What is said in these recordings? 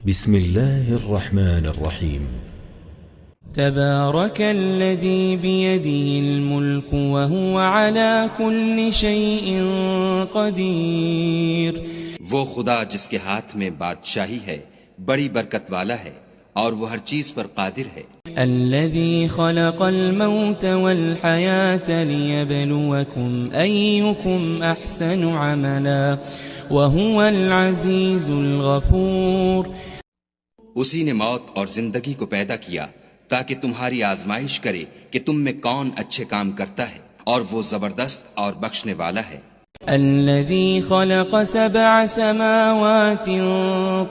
بسم الله الرحمن الرحيم. تبارك الذي بيده الملك وهو على كل شيء قدير. وہ خدا جس کے ہاتھ میں بادشاہی ہے بڑی برکت والا ہے اور وہ ہر چیز پر قادر ہے. الذي خلق الموت والحياة ليبلوكم أيكم أحسن عملا وهو العزيز الغفور. اسی نے موت اور زندگی کو پیدا کیا تاکہ تمہاری آزمائش کرے کہ تم میں کون اچھے کام کرتا ہے، اور وہ زبردست اور بخشنے والا ہے. الذي خلق 7 سماوات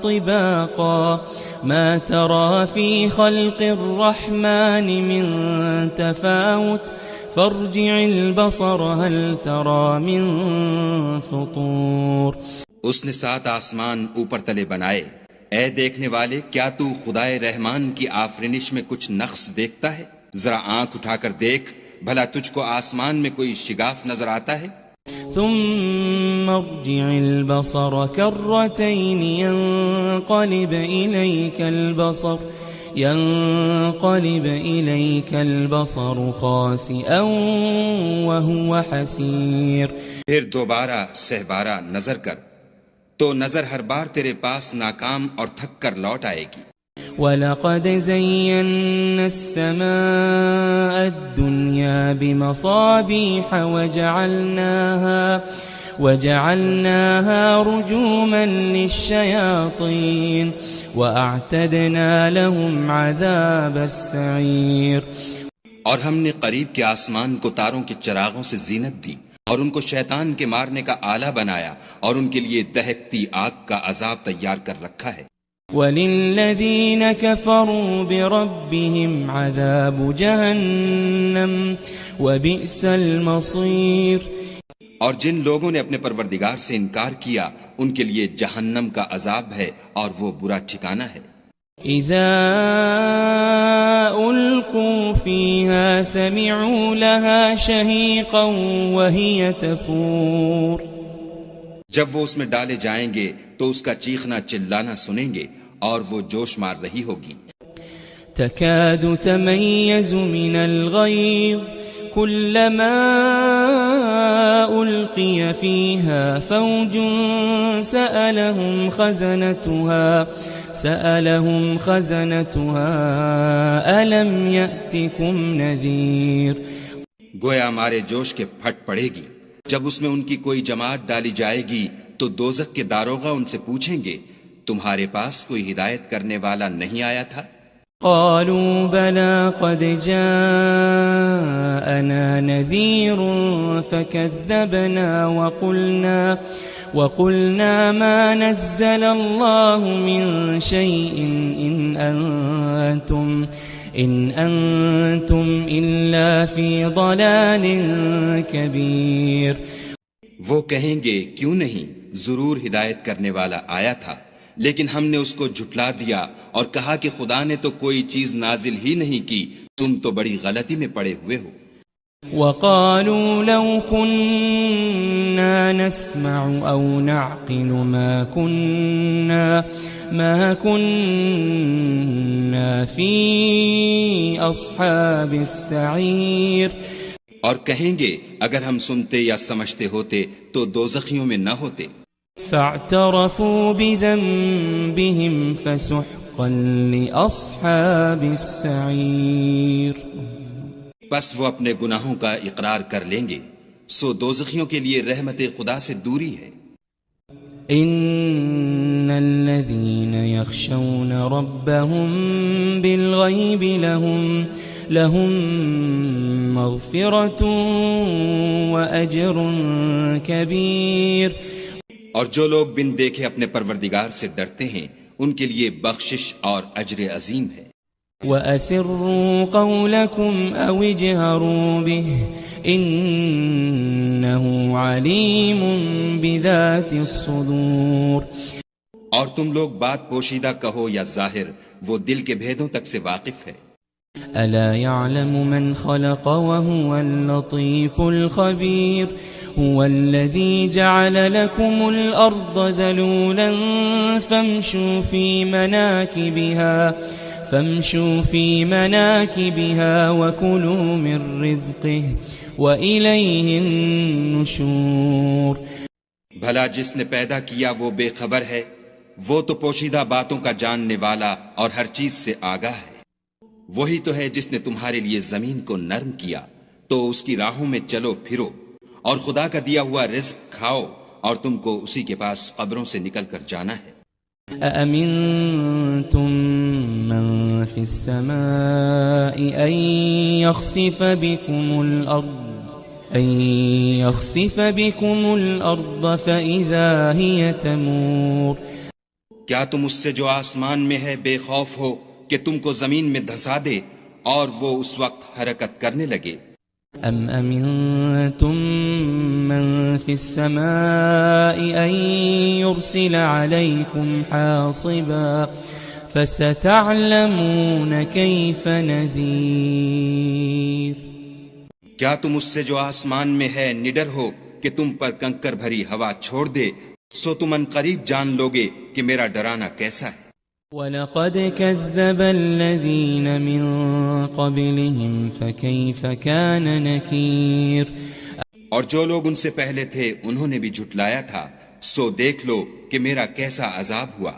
طباقا ما ترى في خلق الرحمن من تفاوت فارجع البصر هل ترى من فطور. اس نے 7 آسمان اوپر تلے بنائے. اے دیکھنے والے، کیا تو خدائے رحمان کی آفرینش میں کچھ نقص دیکھتا ہے؟ ذرا آنکھ اٹھا کر دیکھ، بھلا تجھ کو آسمان میں کوئی شگاف نظر آتا ہے؟ ثم ارجع البصر كرتين ينقلب إليك البصر خاسئا وهو حسير. پھر دوبارہ سہبارہ نظر کر تو نظر ہر بار تیرے پاس ناکام اور تھک کر لوٹ آئے گی. وَلَقَدْ زَيَّنَّا السَّمَاءَ الدُّنْيَا بِمَصَابِيحَ وَجَعَلْنَاهَا رُجُومًا لِلشَّيَاطِينِ وَأَعْتَدْنَا لَهُمْ عَذَابَ السَّعِيرِ. اور ہم نے قریب کے آسمان کو تاروں کے چراغوں سے زینت دی اور ان کو شیطان کے مارنے کا آلہ بنایا اور ان کے لیے دہکتی آگ کا عذاب تیار کر رکھا ہے. وَلِلَّذِينَ كَفَرُوا بِرَبِّهِمْ عَذَابُ جَهَنَّمَ وَبِئْسَ الْمَصِيرُ. اور جن لوگوں نے اپنے پروردگار سے انکار کیا ان کے لیے جہنم کا عذاب ہے اور وہ برا ٹھکانہ ہے. اذا القوا فيها سمعوا لها شهيقا وهي تفور. جب وہ اس میں ڈالے جائیں گے تو اس کا چیخنا چلانا سنیں گے اور وہ جوش مار رہی ہوگی. تكاد تميز من الغيظ كلما ألقي فيها فوج سألهم خزنتها ألم يأتكم نذير. گویا مارے جوش کے پھٹ پڑے گی. جب اس میں ان کی کوئی جماعت ڈالی جائے گی تو دوزخ کے داروغہ ان سے پوچھیں گے تمہارے پاس کوئی ہدایت کرنے والا نہیں آیا تھا؟ قالوا بلى قد جاءنا نذير فكذبنا وقلنا ما نزل الله من شيء إن أنتم إلا في ضلال كبير. وہ کہیں گے کیوں نہیں، ضرور ہدایت کرنے والا آیا تھا، لیکن ہم نے اس کو جھٹلا دیا اور کہا کہ خدا نے تو کوئی چیز نازل ہی نہیں کی، تم تو بڑی غلطی میں پڑے ہوئے ہو. وقالوا لو كنا نسمع أو نعقل ما كنا في أصحاب السعير. اور کہیں گے اگر ہم سنتے یا سمجھتے ہوتے تو دوزخیوں میں نہ ہوتے. فاعترفوا بذنبهم فسحقا لأصحاب السعير. پس وہ اپنے گناہوں کا اقرار کر لیں گے، سو دوزخیوں کے لیے رحمت خدا سے دوری ہے. ان الذين يخشون ربهم بالغيب لهم مغفرة وأجر كبير. اور جو لوگ بن دیکھے اپنے پروردگار سے ڈرتے ہیں ان کے لیے بخشش اور اجر عظیم ہے. وَأَسِرُّوا قَوْلَكُمْ أَوْ اجْهَرُوا بِهِ إِنَّهُ عَلِيمٌ بِذَاتِ الصُّدُورِ. اور تم لوگ بات پوشیدہ کہو یا ظاہر، وہ دل کے بھیدوں تک سے واقف ہے. ألا يعلم من خلق وهو اللطيف الخبير هو الذي جعل لكم الأرض ذلولا فامشوا في مناكبها وكلوا من رزقه وإليه النشور. بھلا جس نے پیدا کیا وہ بے خبر ہے، وہ تو پوشیدہ باتوں کا جاننے والا اور ہر چیز سے آگاہ ہے. وہی تو ہے جس نے تمہارے لیے زمین کو نرم کیا تو اس کی راہوں میں چلو پھرو اور خدا کا دیا ہوا رزق کھاؤ اور تم کو اسی کے پاس قبروں سے نکل کر جانا ہے. أأمنتم من في السماء أن يخسف بكم الأرض فإذا هي تمور. کیا تم اس سے جو آسمان میں ہے بے خوف ہو کہ تم کو زمین میں دھسا دے اور وہ اس وقت حرکت کرنے لگے؟ ام امنتم من في السماء ان يرسل عليكم حاصبا فستعلمون كيف نذير. کیا تم اس سے جو آسمان میں ہے نڈر ہو کہ تم پر کنکر بھری ہوا چھوڑ دے، سو تم ان قریب جان لوگے کہ میرا ڈرانا کیسا ہے. وَلَقَدْ كَذَّبَ الَّذِينَ مِن قَبْلِهِمْ فَكَيْفَ كَانَ نَكِيرٌ. اور جو لوگ ان سے پہلے تھے انہوں نے بھی جھٹلایا تھا، سو دیکھ لو کہ میرا کیسا عذاب ہوا.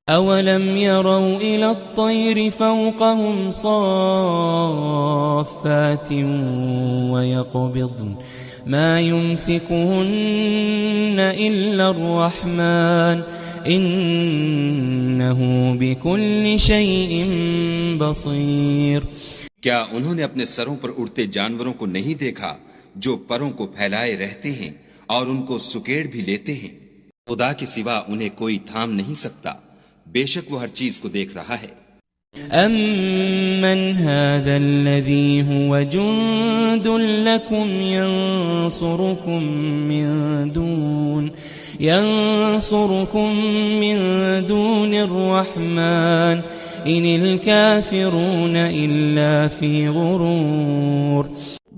أَوَلَمْ يَرَوْا إِلَى الطَّيْرِ فَوْقَهُمْ صَافَّاتٍ وَيَقْبِضْنَ مَا يُمْسِكُهُنَّ إِلَّا الرَّحْمَنُ إِنَّهُ بِكُلِّ شَيْءٍ بَصِيرٌ. کیا انہوں نے اپنے سروں پر اڑتے جانوروں کو نہیں دیکھا جو پروں کو پھیلائے رہتے ہیں اور ان کو سکیڑ بھی لیتے ہیں؟ خدا کے سوا انہیں کوئی تھام نہیں سکتا، بے شک وہ ہر چیز کو دیکھ رہا ہے. أَمَّنْ هَذَا الَّذِي هُوَ جُنْدٌ لَكُمْ يَنْصُرُكُمْ مِنْ دُونِ الرَّحْمَنِ إِنِ الْكَافِرُونَ إِلَّا فِي غُرُورٍ.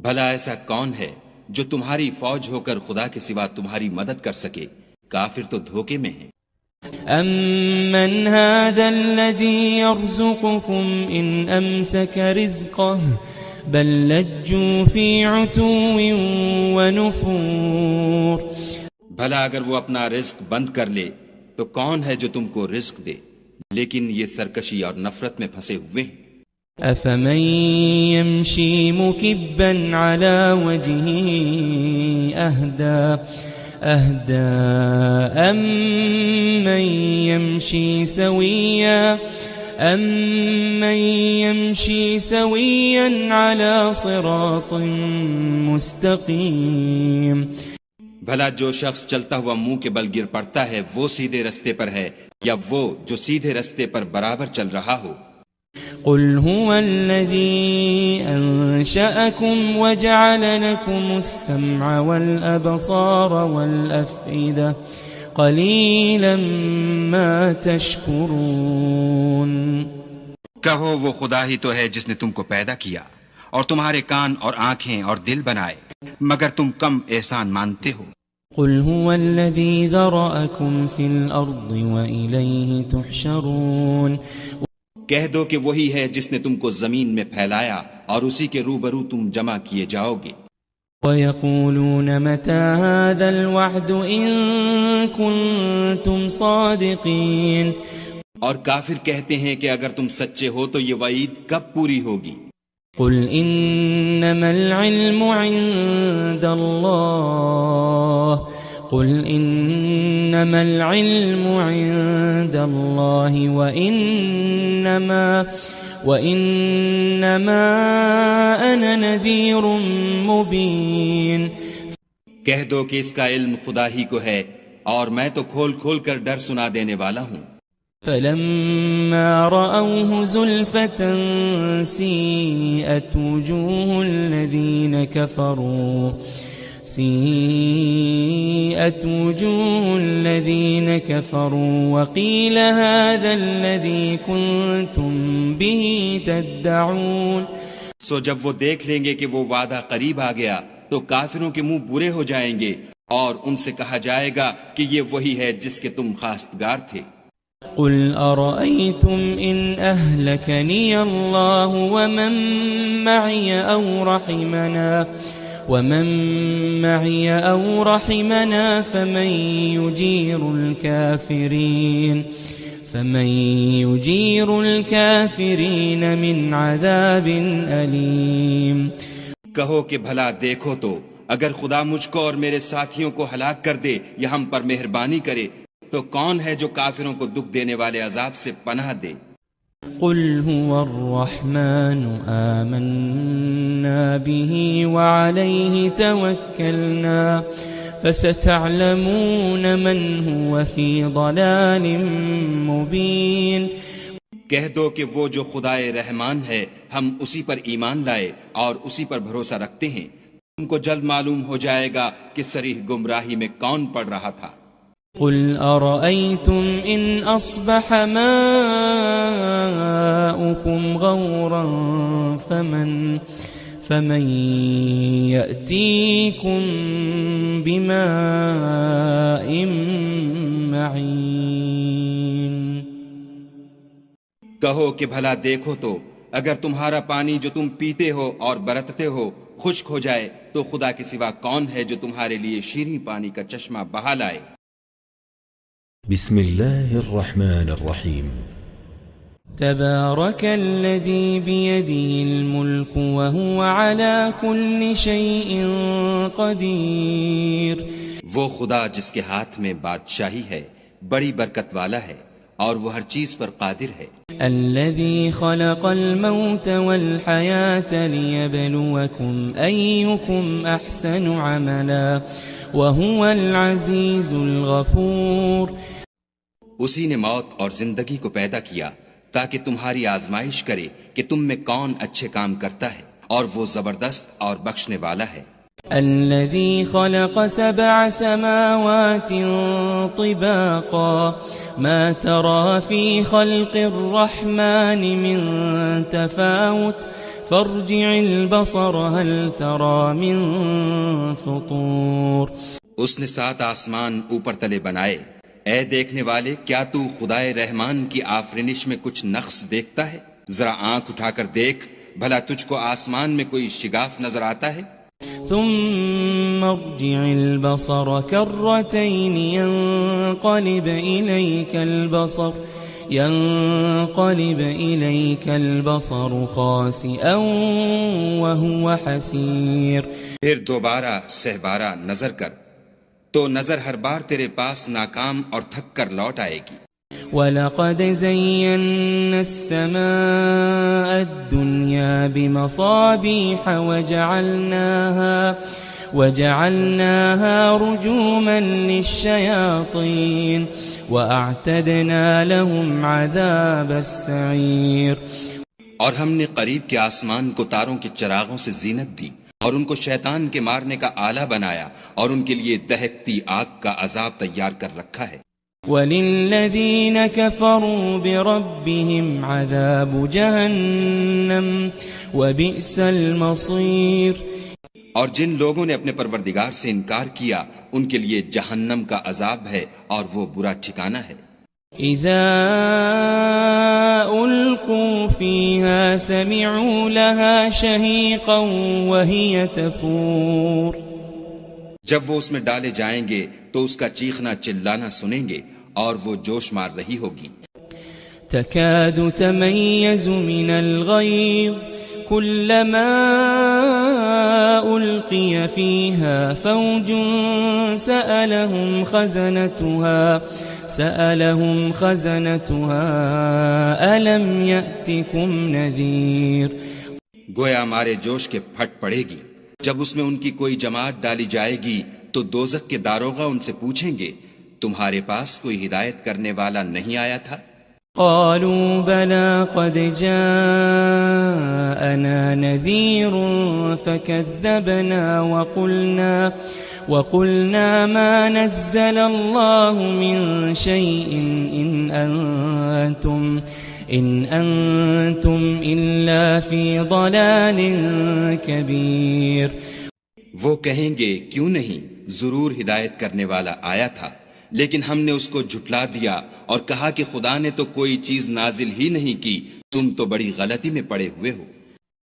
بھلا ایسا کون ہے جو تمہاری فوج ہو کر خدا کے سوا تمہاری مدد کر سکے؟ کافر تو دھوکے میں ہیں. أَمَّنْ هَذَا الَّذِي يَرْزُقُكُمْ إِنْ أَمْسَكَ رِزْقَهُ بَلْ لَجُّوا فِي عُتُوٍّ وَنُفُورٍ. بھلا اگر وہ اپنا رزق بند کر لے تو کون ہے جو تم کو رزق دے، لیکن یہ سرکشی اور نفرت میں پھنسے ہوئے ہیں. أَفَمَن يَمْشِي مُكِبًّا عَلَى وَجْهِهِ أَهْدَى أَمَّن يَمْشِي سَوِيًّا عَلَى صِرَاطٍ مُسْتَقِيمٍ. بھلا جو شخص چلتا ہوا منہ کے بل گر پڑتا ہے وہ سیدھے رستے پر ہے یا وہ جو سیدھے رستے پر برابر چل رہا ہو؟ قل هو الذي أنشأكم وجعل لكم السمع والأبصار والأفئدة قليلا ما تشكرون. کہو وہ خدا ہی تو ہے جس نے تم کو پیدا کیا اور تمہارے کان اور آنکھیں اور دل بنائے، مگر تم کم احسان مانتے ہو. قل هو الذي ذرأكم في الأرض وإليه تحشرون. کہہ دو کہ وہی ہے جس نے تم کو زمین میں پھیلایا اور اسی کے روبرو تم جمع کیے جاؤ گے. وَيَقُولُونَ مَتَى هَذَا الْوَعْدُ إِن كُنتُمْ صَادِقِينَ. اور کافر کہتے ہیں کہ اگر تم سچے ہو تو یہ وعید کب پوری ہوگی؟ قُلْ إِنَّمَا الْعِلْمُ عِندَ اللَّهِ قل إنما العلم عند الله وإنما أنا نذير مبين. کہہ دو کہ اس کا علم خدا ہی کو ہے اور میں تو کھول کھول کر ڈر سنا دینے والا ہوں. فلما رأوه زلفة سيئت وجوه الذين كفروا سيئت وجوه الذين كفروا وقيل هذا الذي كنتم به تدعون. سو جب وہ دیکھ لیں گے کہ وہ وعدہ قریب آ گیا تو کافروں کے منہ برے ہو جائیں گے اور ان سے کہا جائے گا کہ یہ وہی ہے جس کے تم خواستگار تھے. قل أرأيتم إن أهلكني الله ومن معي أو رحمنا فمن يجير الكافرين من عذاب أليم. کہو کہ بھلا دیکھو تو اگر خدا مجھ کو اور میرے ساتھیوں کو ہلاک کر دے یا ہم پر مہربانی کرے تو کون ہے جو کافروں کو دکھ دینے والے عذاب سے پناہ دے. قل هو الرحمن آمنا به وعليه توكلنا فستعلمون من هو في ضلال مبين. کہہ دو کہ وہ جو خدائے رحمان ہے ہم اسی پر ایمان لائے اور اسی پر بھروسہ رکھتے ہیں. تم کو جلد معلوم ہو جائے گا کہ صریح گمراہی میں کون پڑ رہا تھا. قل أرأيتم إن أصبح ماؤكم غورا فمن يأتيكم بماء معين. کہو کہ بھلا دیکھو تو اگر تمہارا پانی جو تم پیتے ہو اور برتتے ہو خشک ہو جائے تو خدا کے سوا کون ہے جو تمہارے لیے شیریں پانی کا چشمہ بہا لائے. بسم الله الرحمن الرحيم. تبارك الذي بيده الملك وهو على كل شيء قدير. وہ خدا جس کے ہاتھ میں بادشاہی ہے بڑی برکت والا ہے اور وہ ہر چیز پر قادر ہے. الذي خلق الموت والحياة ليبلوكم أيكم أحسن عملا وهو العزيز الغفور. اسی نے موت اور زندگی کو پیدا کیا تاکہ تمہاری آزمائش کرے کہ تم میں کون اچھے کام کرتا ہے اور وہ زبردست اور بخشنے والا ہے. الذي خلق 7 سماوات طباقا ما ترى في خلق الرحمن من تفاوت فارجع البصر هل ترى من فطور. اس نے 7 آسمان اوپر تلے بنائے. اے دیکھنے والے کیا تو خدائے رحمان کی آفرینش میں کچھ نقص دیکھتا ہے؟ ذرا آنکھ اٹھا کر دیکھ بھلا تجھ کو آسمان میں کوئی شگاف نظر آتا ہے؟ ثم ارجع البصر كرتين ينقلب إليك البصر خاسئا وهو حسير. پھر دوبارہ سہبارہ نظر کر تو نظر ہر بار تیرے پاس ناکام اور تھک کر لوٹ آئے گی. وَلَقَدْ زَيَّنَّا السَّمَاءَ الدُّنْيَا بِمَصَابِيحَ وَجَعَلْنَاهَا رُجُومًا لِلشَّيَاطِينِ وَأَعْتَدْنَا لَهُمْ عَذَابَ السَّعِيرِ. اور ہم نے قریب کے آسمان کو تاروں کے چراغوں سے زینت دی اور ان کو شیطان کے مارنے کا آلہ بنایا اور ان کے لیے دہکتی آگ کا عذاب تیار کر رکھا ہے. وَلِلَّذِينَ كَفَرُوا بِرَبِّهِمْ عَذَابُ جَهَنَّمَ وَبِئْسَ الْمَصِيرُ. اور جن لوگوں نے اپنے پروردگار سے انکار کیا ان کے لیے جہنم کا عذاب ہے اور وہ برا ٹھکانہ ہے. اذا القوا فيها سمعوا لها شهيقا وهي تفور. جب وہ اس میں ڈالے جائیں گے تو اس کا چیخنا چلانا سنیں گے اور وہ جوش مار رہی ہوگی. تكاد تميز من الغيظ كلما ألقي فيها فوج سألهم خزنتها ألم يأتكم نذير. گویا ہمارے جوش کے پھٹ پڑے گی. جب اس میں ان کی کوئی جماعت ڈالی جائے گی تو دوزخ کے داروغہ ان سے پوچھیں گے تمہارے پاس کوئی ہدایت کرنے والا نہیں آیا تھا؟ قالوا بلى قد جاءنا نذير فكذبنا وقلنا ما نزل الله من شيء إن أنتم إلا في ضلال كبير. وہ کہیں گے کیوں نہیں، ضرور ہدایت کرنے والا آیا تھا، لیکن ہم نے اس کو جھٹلا دیا اور کہا کہ خدا نے تو کوئی چیز نازل ہی نہیں کی، تم تو بڑی غلطی میں پڑے ہوئے ہو.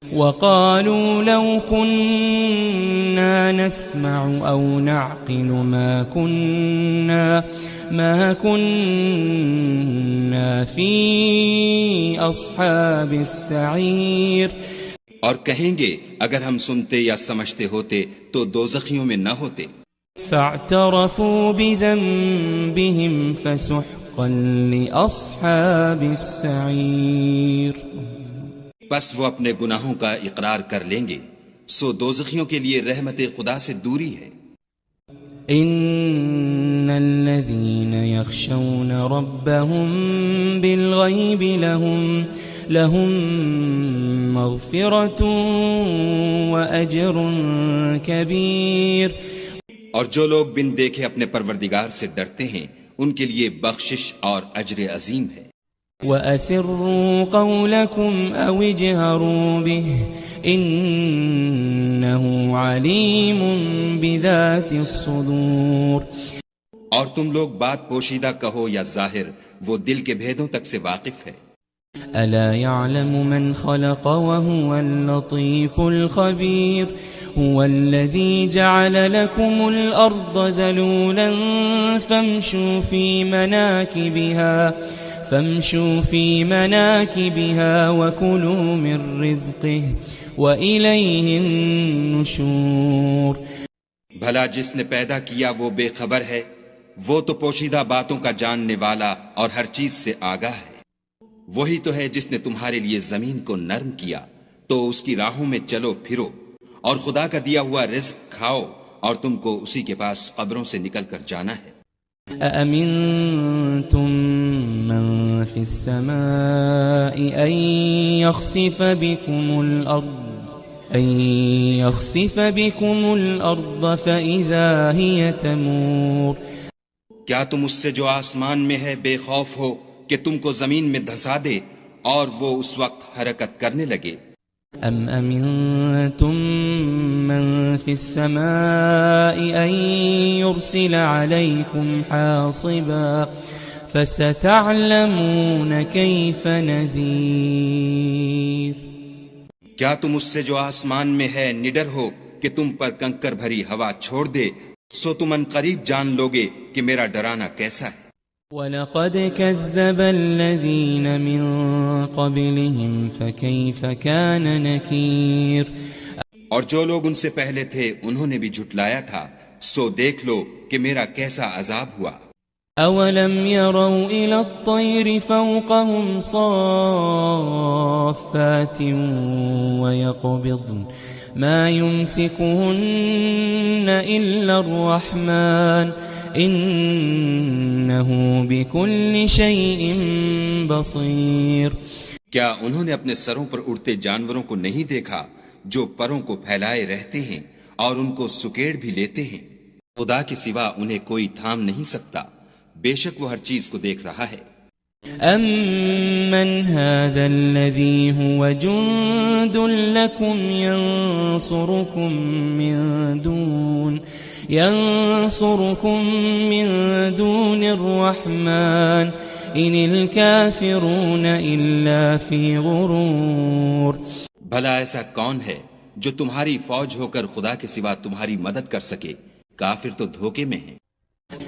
وقالوا لو كنا نسمع أو نعقل ما كنا في أصحاب السعير. اور کہیں گے اگر ہم سنتے یا سمجھتے ہوتے تو دوزخیوں میں نہ ہوتے. فاعترفوا بذنبهم فسحقا لأصحاب السعير. بس وہ اپنے گناہوں کا اقرار کر لیں گے، سو دوزخیوں کے لیے رحمت خدا سے دوری ہے. ان الذين يخشون ربهم بالغيب لهم مغفرة واجر كبير. اور جو لوگ بن دیکھے اپنے پروردگار سے ڈرتے ہیں ان کے لیے بخشش اور اجر عظیم ہے. وَأَسِرُّوا قَوْلَكُمْ أَوْ اجْهَرُوا بِهِ إِنَّهُ عَلِيمٌ بِذَاتِ الصُّدُورِ. اور تم لوگ بات پوشیدہ کہو یا ظاہر، وہ دل کے بھیدوں تک سے واقف ہے. أَلَا يَعْلَمُ مَنْ خَلَقَ وَهُوَ اللَّطِيفُ الْخَبِيرُ. هُوَ الَّذِي جَعَلَ لَكُمُ الْأَرْضَ ذَلُولًا فَامْشُوا فِي مَنَاكِبِهَا وَكُلُوا مِن رِّزْقِهِ وَإِلَيْهِ النُّشُورُ. بھلا جس نے پیدا کیا وہ بے خبر ہے، وہ تو پوشیدہ باتوں کا جاننے والا اور ہر چیز سے آگاہ ہے. وہی تو ہے جس نے تمہارے لیے زمین کو نرم کیا تو اس کی راہوں میں چلو پھرو، اور خدا کا دیا ہوا رزق کھاؤ، اور تم کو اسی کے پاس قبروں سے نکل کر جانا ہے. أَأَمِنْتُمْ مَنْ فِي السَّمَاءِ أَنْ يَخْسِفَ بِكُمُ الْأَرْضَ فَإِذَا هِيَ تَمُورُ. کیا تم اس سے جو آسمان میں ہے بے خوف ہو کہ تم کو زمین میں دھسا دے اور وہ اس وقت حرکت کرنے لگے؟ أَمْ أَمِنْتُمْ مَنْ فِي السَّمَاءِ أَنْ يُرْسِلَ عَلَيْكُمْ حَاصِبًا فَسَتَعْلَمُونَ كَيْفَ نَذِيرٌ. کیا تم اس سے جو آسمان میں ہے نڈر ہو کہ تم پر کنکر بھری ہوا چھوڑ دے، سو تم ان قریب جان لوگے کہ میرا ڈرانا کیسا ہے. وَلَقَدْ كَذَّبَ الَّذِينَ مِن قَبْلِهِمْ فَكَيْفَ كَانَ نَكِيرٌ. اور جو لوگ ان سے پہلے تھے انہوں نے بھی جھٹلایا تھا، سو دیکھ لو کہ میرا کیسا عذاب ہوا. أَوَلَمْ يَرَوْا إِلَى الطَّيْرِ فَوْقَهُمْ صَافَّاتٍ وَيَقْبِضْنَ مَا يُمْسِكُهُنَّ إِلَّا الرَّحْمَنُ إِنَّهُ بِكُلِّ شَيْءٍ بَصِيرٌ. کیا انہوں نے اپنے سروں پر اڑتے جانوروں کو نہیں دیکھا جو پروں کو پھیلائے رہتے ہیں اور ان کو سکیڑ بھی لیتے ہیں؟ خدا کے سوا انہیں کوئی تھام نہیں سکتا، بے شک وہ ہر چیز کو دیکھ رہا ہے. أَمَّنْ هَذَا الَّذِي هُوَ جُنْدٌ لَكُمْ يَنْصُرُكُمْ مِنْ دُونِ الرَّحْمَنِ إِنِ الْكَافِرُونَ إِلَّا فِي غُرُورٍ. بھلا ایسا کون ہے جو تمہاری فوج ہو کر خدا کے سوا تمہاری مدد کر سکے؟ کافر تو دھوکے میں ہیں.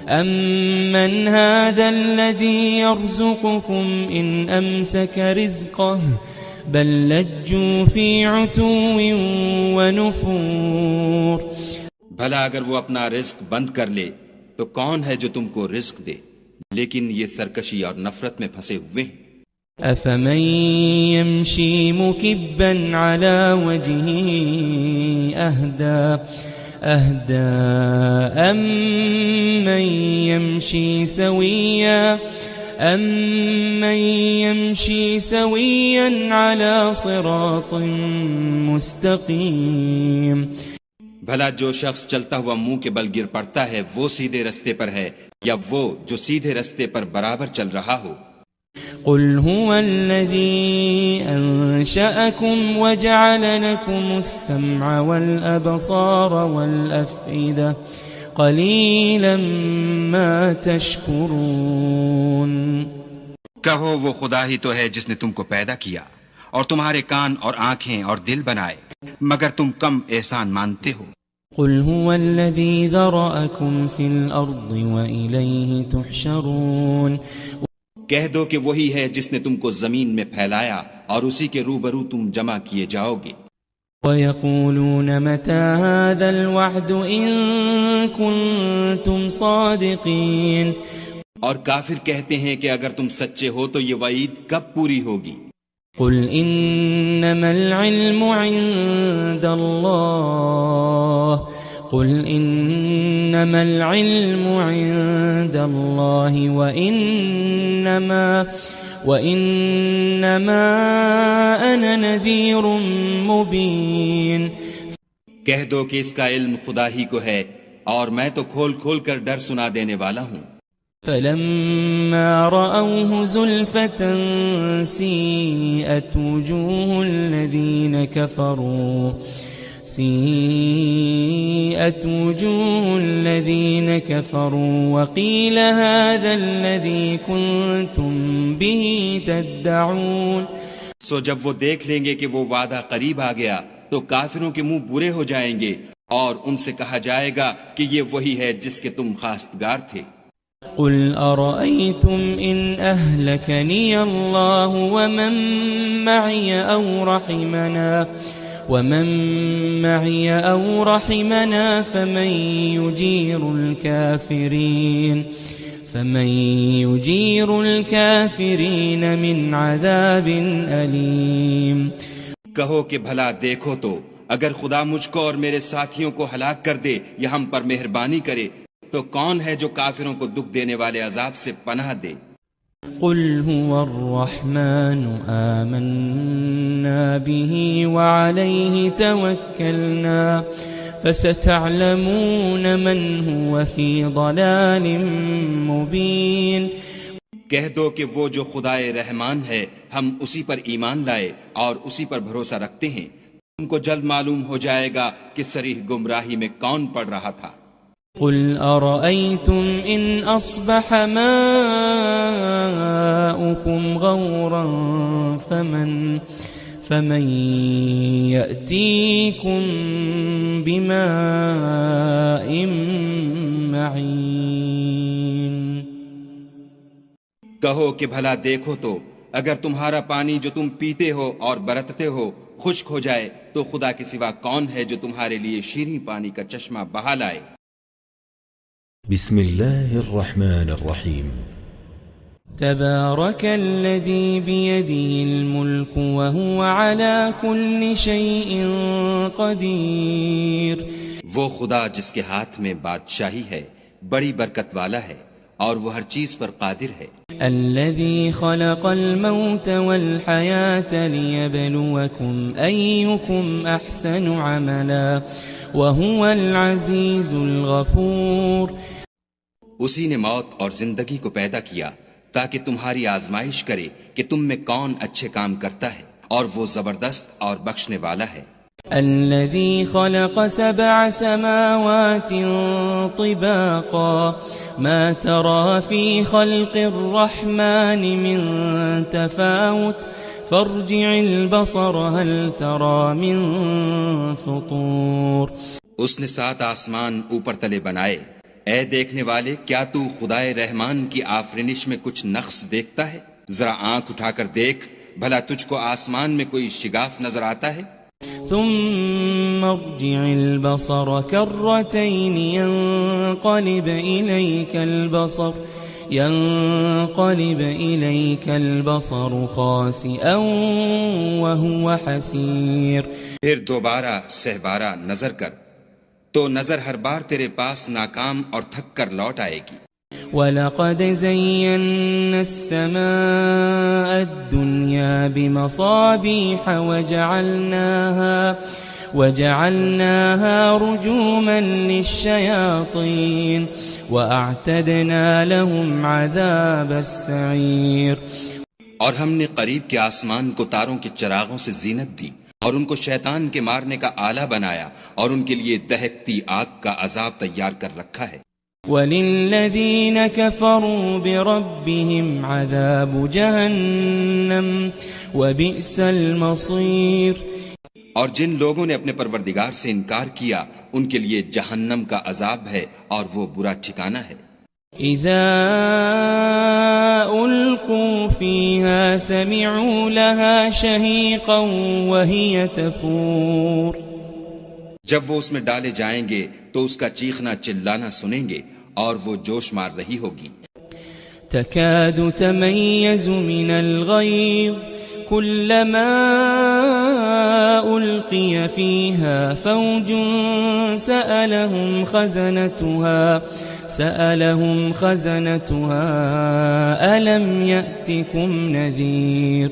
أَمَّنْ هَذَا الَّذِي يَرْزُقُكُمْ إِنْ أَمْسَكَ رِزْقَهُ بَلْ لَجُّوا فِي عُتُوٍّ وَنُفُورٍ. بھلا اگر وہ اپنا رزق بند کر لے تو کون ہے جو تم کو رزق دے، لیکن یہ سرکشی اور نفرت میں پھنسے ہوئے ہیں. أَفَمَن يَمْشِي مُكِبًّا عَلَى وَجْهِهِ أَهْدَىٰ أَمَّن يَمْشِي سَوِيًّا أَمَّن يَمْشِي سَوِيًّا عَلَى صِرَاطٍ مُسْتَقِيمٍ بھلا جو شخص چلتا ہوا منہ کے بل گر پڑتا ہے وہ سیدھے رستے پر ہے یا وہ جو سیدھے رستے پر برابر چل رہا ہو؟ قل هو الذي أنشأكم وجعل لكم السمع والأبصار والأفئدة قليلا ما تشكرون کہو وہ خدا ہی تو ہے جس نے تم کو پیدا کیا اور تمہارے کان اور آنکھیں اور دل بنائے، مگر تم کم احسان مانتے ہو۔ قل هو الذي ذرأكم في الأرض وإليه تحشرون کہہ دو کہ وہی ہے جس نے تم کو زمین میں پھیلایا اور اسی کے روبرو تم جمع کیے جاؤ گے۔ وَيَقُولُونَ مَتَى هَذَا الْوَعْدُ إِن كُنتُمْ صَادِقِينَ اور کافر کہتے ہیں کہ اگر تم سچے ہو تو یہ وعید کب پوری ہوگی؟ قُلْ إِنَّمَا الْعِلْمُ عِندَ اللَّهِ قُلْ إِنَّمَا الْعِلْمُ عِندَ اللَّهِ وَإِنَّمَا أَنَا نَذِيرٌ مُبِينٌ کہہ دو کہ اس کا علم خدا ہی کو ہے اور میں تو کھول کھول کر ڈر سنا دینے والا ہوں۔ فَلَمَّا رَأَوْهُ زُلْفَةً سِيئَتْ وُجُوهُ الَّذِينَ كَفَرُوا وَقِيلَ هَذَا الَّذِي كُنتُم بِهِ تَدَّعُونَ سو جب وہ دیکھ لیں گے کہ وہ وعدہ قریب آ گیا تو کافروں کے منہ برے ہو جائیں گے اور ان سے کہا جائے گا کہ یہ وہی ہے جس کے تم خواستگار تھے۔ قُلْ أَرَأَيْتُمْ إِنْ أَهْلَكَنِيَ اللَّهُ وَمَن مَّعِيَ أَوْ رَحِمَنَا فَمَن يُجِيرُ الْكَافِرِينَ مِنْ عَذَابٍ أَلِيمٍ کہو کہ بھلا دیکھو تو اگر خدا مجھ کو اور میرے ساتھیوں کو ہلاک کر دے یا ہم پر مہربانی کرے تو کون ہے جو کافروں کو دکھ دینے والے عذاب سے پناہ دے؟ قل هو الرحمن آمنا به وعليه توكلنا فستعلمون من هو في ضلال مبين کہہ دو کہ وہ جو خدائے رحمان ہے ہم اسی پر ایمان لائے اور اسی پر بھروسہ رکھتے ہیں، تم کو جلد معلوم ہو جائے گا کہ صریح گمراہی میں کون پڑ رہا تھا۔ قل أرأيتم إن أصبح ماؤكم غورا فمن يأتيكم بماء معين کہو کہ بھلا دیکھو تو اگر تمہارا پانی جو تم پیتے ہو اور برتتے ہو خشک ہو جائے تو خدا کے سوا کون ہے جو تمہارے لیے شیریں پانی کا چشمہ بہا لائے؟ بسم اللہ الرحمن الرحیم تبارك الذي بيده الملك وهو على كل شيء قدير وہ خدا جس کے ہاتھ میں بادشاہی ہے بڑی برکت والا ہے اور وہ ہر چیز پر قادر ہے۔ الذي خلق الموت والحياة ليبلوكم أيكم أحسن عملا وهو العزيز الغفور اسی نے موت اور زندگی کو پیدا کیا تاکہ تمہاری آزمائش کرے کہ تم میں کون اچھے کام کرتا ہے اور وہ زبردست اور بخشنے والا ہے۔ الذي خلق 7 سماوات طباقا ما ترى في خلق الرحمن من تفاوت فارجع البصر هل ترى من فطور اس نے 7 آسمان اوپر تلے بنائے، اے دیکھنے والے کیا تو خدائے رحمان کی آفرینش میں کچھ نقص دیکھتا ہے؟ ذرا آنکھ اٹھا کر دیکھ بھلا تجھ کو آسمان میں کوئی شگاف نظر آتا ہے؟ ثم ارجع البصر كرتين ينقلب إليك البصر خاسئا وهو حسير پھر دوبارہ سہبارہ نظر کر تو نظر ہر بار تیرے پاس ناکام اور تھک کر لوٹ آئے گی۔ وَلَقَدْ زَيَّنَّا السَّمَاءَ الدُّنْيَا بِمَصَابِيحَ وَجَعَلْنَاهَا رُجُومًا لِلشَّيَاطِينِ وَأَعْتَدْنَا لَهُمْ عَذَابَ السَّعِيرِ۔ اور ہم نے قریب کے آسمان کو تاروں کے چراغوں سے زینت دی اور ان کو شیطان کے مارنے کا آلہ بنایا اور ان کے لیے دہکتی آگ کا عذاب تیار کر رکھا ہے۔ وَلِلَّذِينَ كَفَرُوا بِرَبِّهِمْ عَذَابُ جَهَنَّمَ وَبِئْسَ الْمَصِيرُ۔ اور جن لوگوں نے اپنے پروردگار سے انکار کیا ان کے لیے جہنم کا عذاب ہے اور وہ برا ٹھکانہ ہے۔ اذا القوا فيها سمعوا لها شهيقا وهي تفور۔ جب وہ اس میں ڈالے جائیں گے تو اس کا چیخنا چلانا سنیں گے اور وہ جوش مار رہی ہوگی۔ تكاد تميز من الغيظ كلما ألقي فيها فوج سألهم خزنتها ألم يأتكم نذير۔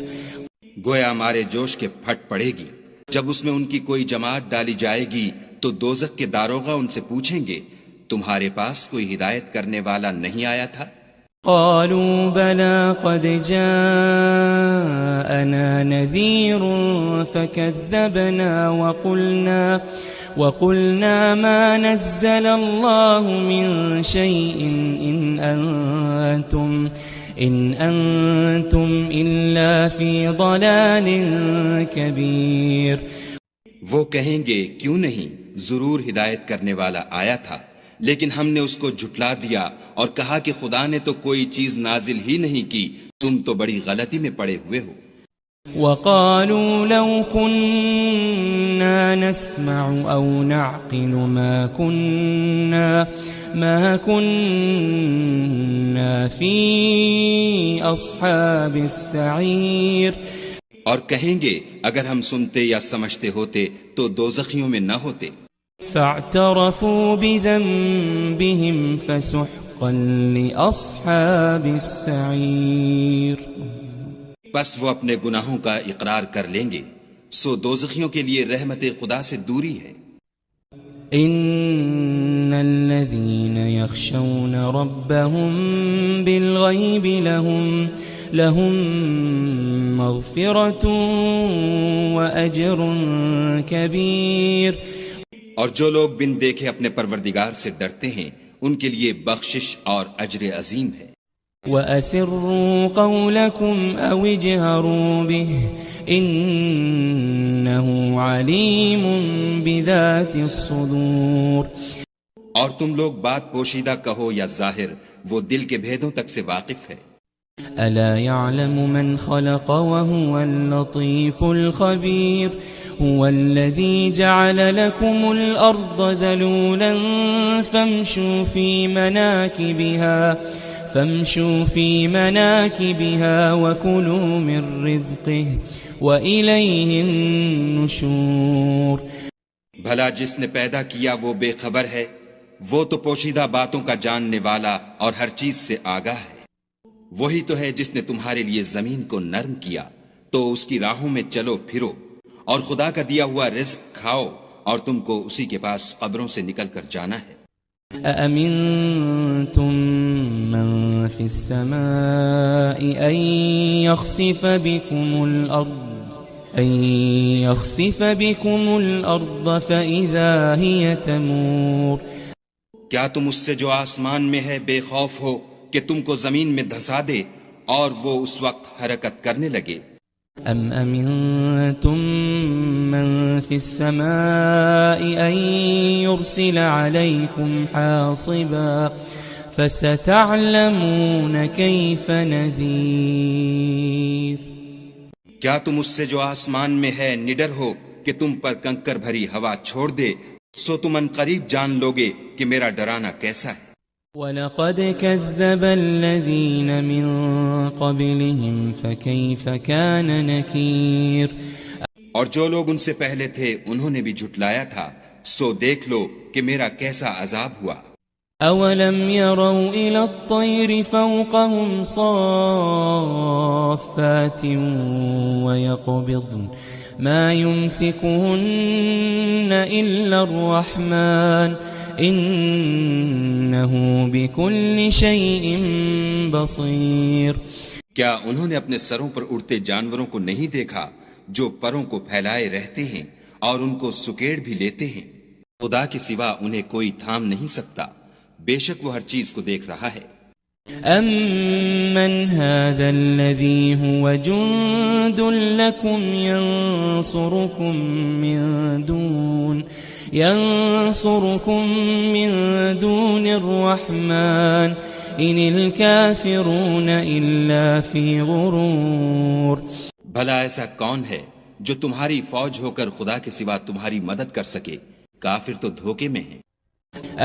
گویا ہمارے جوش کے پھٹ پڑے گی جب اس میں ان کی کوئی جماعت ڈالی جائے گی تو دوزخ کے داروغہ ان سے پوچھیں گے تمہارے پاس کوئی ہدایت کرنے والا نہیں آیا تھا؟ قالوا بلى قد جاءنا نذير فكذبنا وقلنا ما نزل الله من شيء إن أنتم إلا في ضلال كبير۔ وہ کہیں گے کیوں نہیں، ضرور ہدایت کرنے والا آیا تھا، لیکن ہم نے اس کو جھٹلا دیا اور کہا کہ خدا نے تو کوئی چیز نازل ہی نہیں کی، تم تو بڑی غلطی میں پڑے ہوئے ہو۔ وقالوا لو كنا نسمع أو نعقل ما كنا في أصحاب السعير۔ اور کہیں گے اگر ہم سنتے یا سمجھتے ہوتے تو دوزخیوں میں نہ ہوتے۔ فاعترفوا بذنبهم فسحقا لأصحاب السعير۔ بس وہ اپنے گناہوں کا اقرار کر لیں گے، سو دوزخیوں کے لیے رحمت خدا سے دوری ہے۔ ان الذين يخشون ربهم بالغيب لهم مغفرة وأجر كبير۔ اور جو لوگ بن دیکھے اپنے پروردگار سے ڈرتے ہیں ان کے لیے بخشش اور اجر عظیم ہے۔ وَأَسِرُّوا قَوْلَكُمْ أَوِ اجْهَرُوا بِهِ إِنَّهُ عَلِيمٌ بِذَاتِ الصُّدُورِ۔ اور تم لوگ بات پوشیدہ کہو یا ظاہر، وہ دل کے بھیدوں تک سے واقف ہے۔ أَلَا يَعْلَمُ مَنْ خَلَقَ وَهُوَ اللَّطِيفُ الْخَبِيرُ۔ هُوَ الَّذِي جَعَلَ لَكُمُ الْأَرْضَ ذَلُولًا فَامْشُوا فِي مَنَاكِبِهَا وَكُلُوا مِن رِّزْقِهِ وَإِلَيْهِ النُّشُورُ۔ بھلا جس نے پیدا کیا وہ بے خبر ہے، وہ تو پوشیدہ باتوں کا جاننے والا اور ہر چیز سے آگاہ ہے۔ وہی تو ہے جس نے تمہارے لیے زمین کو نرم کیا تو اس کی راہوں میں چلو پھرو اور خدا کا دیا ہوا رزق کھاؤ اور تم کو اسی کے پاس قبروں سے نکل کر جانا ہے۔ أَأَمِنْتُمْ مَنْ فِي السَّمَاءِ أَنْ يَخْسِفَ بِكُمُ الْأَرْضَ فَإِذَا هِيَ تَمُورُ۔ کیا تم اس سے جو آسمان میں ہے بے خوف ہو کہ تم کو زمین میں دھسا دے اور وہ اس وقت حرکت کرنے لگے؟ ام امنتم من فی السماء ان يرسل علیکم حاصبا فستعلمون کیف نذیر۔ کیا تم اس سے جو آسمان میں ہے نڈر ہو کہ تم پر کنکر بھری ہوا چھوڑ دے، سو تم ان قریب جان لوگے کہ میرا ڈرانا کیسا ہے۔ وَلَقَدْ كَذَّبَ الَّذِينَ مِن قَبْلِهِمْ فَكَيْفَ كَانَ نَكِيرٌ۔ اور جو لوگ ان سے پہلے تھے انہوں نے بھی جھٹلایا تھا، سو دیکھ لو کہ میرا کیسا عذاب ہوا۔ أولم يروا إلى الطير فوقهم صافات ويقبضن ما يمسكهن إلا الرحمن إنه بكل شيء بصير. کیا انہوں نے اپنے سروں پر اڑتے جانوروں کو نہیں دیکھا جو پروں کو پھیلائے رہتے ہیں اور ان کو سکیڑ بھی لیتے ہیں؟ خدا کے سوا انہیں کوئی تھام نہیں سکتا، بے شک وہ ہر چیز کو دیکھ رہا ہے. أَمَّنْ هَذَا الَّذِي هُوَ جُنْدٌ لَكُمْ يَنْصُرُكُمْ مِنْ دُونِ الرَّحْمَنِ إِنِ الْكَافِرُونَ إِلَّا فِي غُرُورٍ. بھلا ایسا کون ہے جو تمہاری فوج ہو کر خدا کے سوا تمہاری مدد کر سکے؟ کافر تو دھوکے میں ہیں.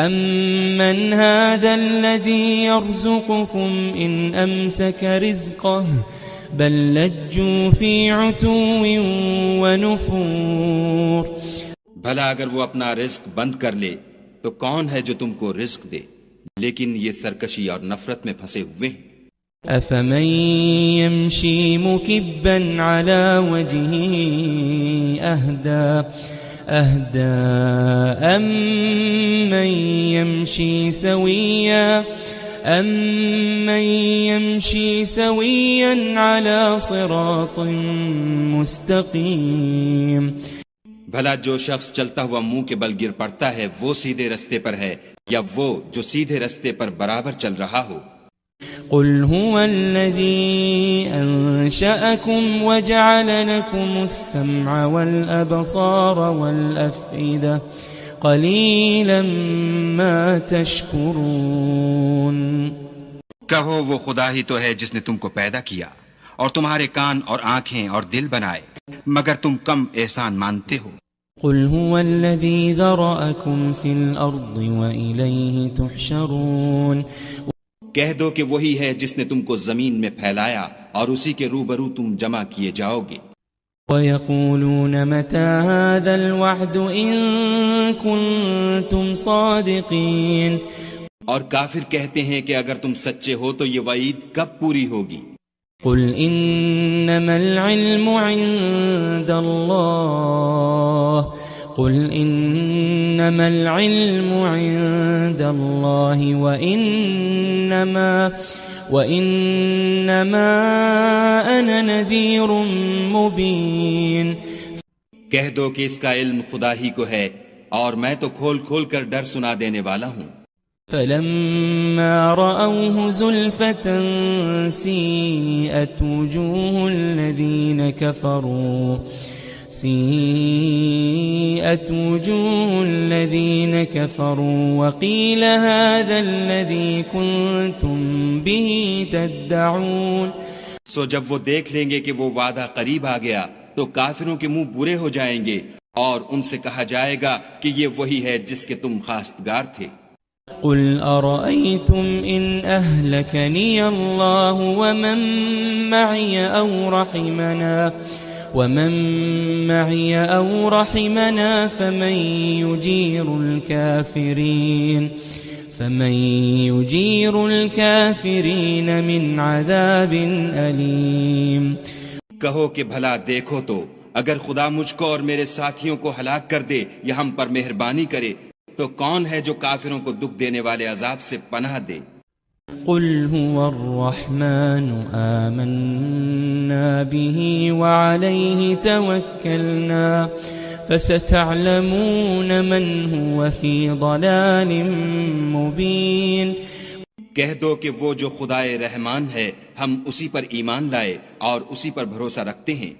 أَمَّنْ هَذَا الَّذِي يَرْزُقُكُمْ إِنْ أَمْسَكَ رِزْقَهُ بَلْ لَجُّوا فِي عُتُوٍّ وَنُفُورٍ. بھلا اگر وہ اپنا رزق بند کر لے تو کون ہے جو تم کو رزق دے؟ لیکن یہ سرکشی اور نفرت میں پھنسے ہوئے ہیں. أَفَمَن يَمْشِي مُكِبًّا عَلَى وَجْهِهِ أَهْدَىٰ أَمَّن يَمْشِي سَوِيًّا عَلَى صِرَاطٍ مُسْتَقِيمٍ. بھلا جو شخص چلتا ہوا منہ کے بل گر پڑتا ہے وہ سیدھے رستے پر ہے یا وہ جو سیدھے رستے پر برابر چل رہا ہو؟ قل هو الذي أنشأكم وجعل لكم السمع والأبصار والأفئدة قليلا ما تشكرون. کہو وہ خدا ہی تو ہے جس نے تم کو پیدا کیا اور تمہارے کان اور آنکھیں اور دل بنائے، مگر تم کم احسان مانتے ہو. قل هو الذي ذرأكم في الأرض وإليه تحشرون. کہہ دو کہ وہی ہے جس نے تم کو زمین میں پھیلایا اور اسی کے روبرو تم جمع کیے جاؤ گے. وَيَقُولُونَ مَتَى هَذَا الْوَعْدُ إِن كُنتُمْ صَادِقِينَ. اور کافر کہتے ہیں کہ اگر تم سچے ہو تو یہ وعید کب پوری ہوگی؟ قل إنما العلم عند الله وإنما أنا نذير مبين. کہہ دو کہ اس کا علم خدا ہی کو ہے اور میں تو کھول کھول کر ڈر سنا دینے والا ہوں. فلما رأوه زلفة سيئت وجوه الذين كفروا وقيل هذا الذي كنتم به تدعون. سو جب وہ دیکھ لیں گے کہ وہ وعدہ قریب آ گیا تو کافروں کے منہ برے ہو جائیں گے اور ان سے کہا جائے گا کہ یہ وہی ہے جس کے تم خواستگار تھے. قل أرأيتم إن أهلكني الله ومن معي أو رحمنا فمن يجير الكافرين من عذاب أليم. کہو کہ بھلا دیکھو تو اگر خدا مجھ کو اور میرے ساتھیوں کو ہلاک کر دے یا ہم پر مہربانی کرے تو کون ہے جو کافروں کو دکھ دینے والے عذاب سے پناہ دے؟ قل هو الرحمن آمنا به وعليه توكلنا فستعلمون من هو في ضلال مبين. کہہ دو کہ وہ جو خدائے رحمان ہے ہم اسی پر ایمان لائے اور اسی پر بھروسہ رکھتے ہیں،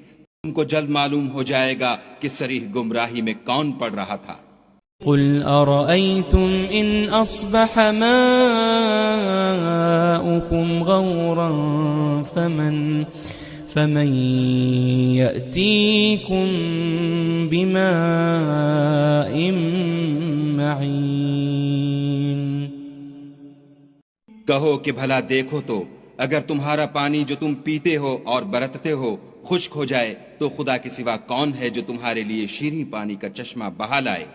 تم کو جلد معلوم ہو جائے گا کہ صریح گمراہی میں کون پڑ رہا تھا. قل أرأيتم إن أصبح ماؤكم غورا فمن يأتيكم بماء معين. کہو کہ بھلا دیکھو تو اگر تمہارا پانی جو تم پیتے ہو اور برتتے ہو خشک ہو جائے تو خدا کے سوا کون ہے جو تمہارے لیے شیریں پانی کا چشمہ بہا لائے.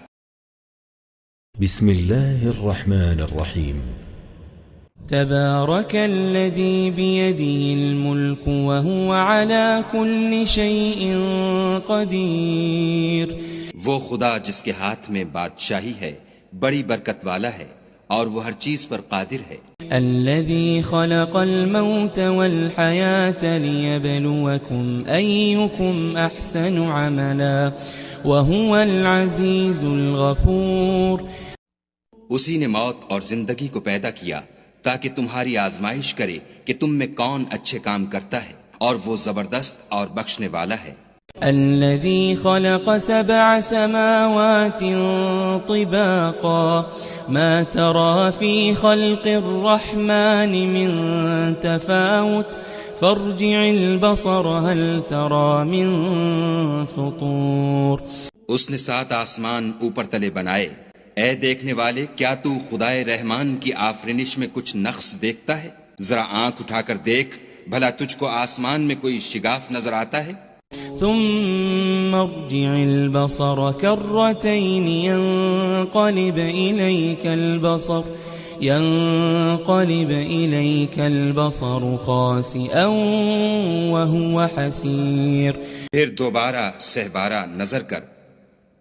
بسم الله الرحمن الرحيم. تبارك الذي بيده الملك وهو على كل شيء قدير. وہ خدا جس کے ہاتھ میں بادشاہی ہے بڑی برکت والا ہے اور وہ ہر چیز پر قادر ہے. الذي خلق الموت والحياة ليبلوكم أيكم أحسن عملا وهو العزيز الغفور. اسی نے موت اور زندگی کو پیدا کیا تاکہ تمہاری آزمائش کرے کہ تم میں کون اچھے کام کرتا ہے، اور وہ زبردست اور بخشنے والا ہے. الذي خلق 7 سماوات طباقا ما ترى في خلق الرحمن من تفاوت فارجع البصر هل ترى من فطور. اس نے 7 آسمان اوپر تلے بنائے. اے دیکھنے والے، کیا تو خدائے رحمان کی آفرینش میں کچھ نقص دیکھتا ہے؟ ذرا آنکھ اٹھا کر دیکھ، بھلا تجھ کو آسمان میں کوئی شگاف نظر آتا ہے؟ ثم ارجع البصر كرتين ينقلب إليك البصر خاسئا وهو حسير. پھر دوبارہ سہبارہ نظر کر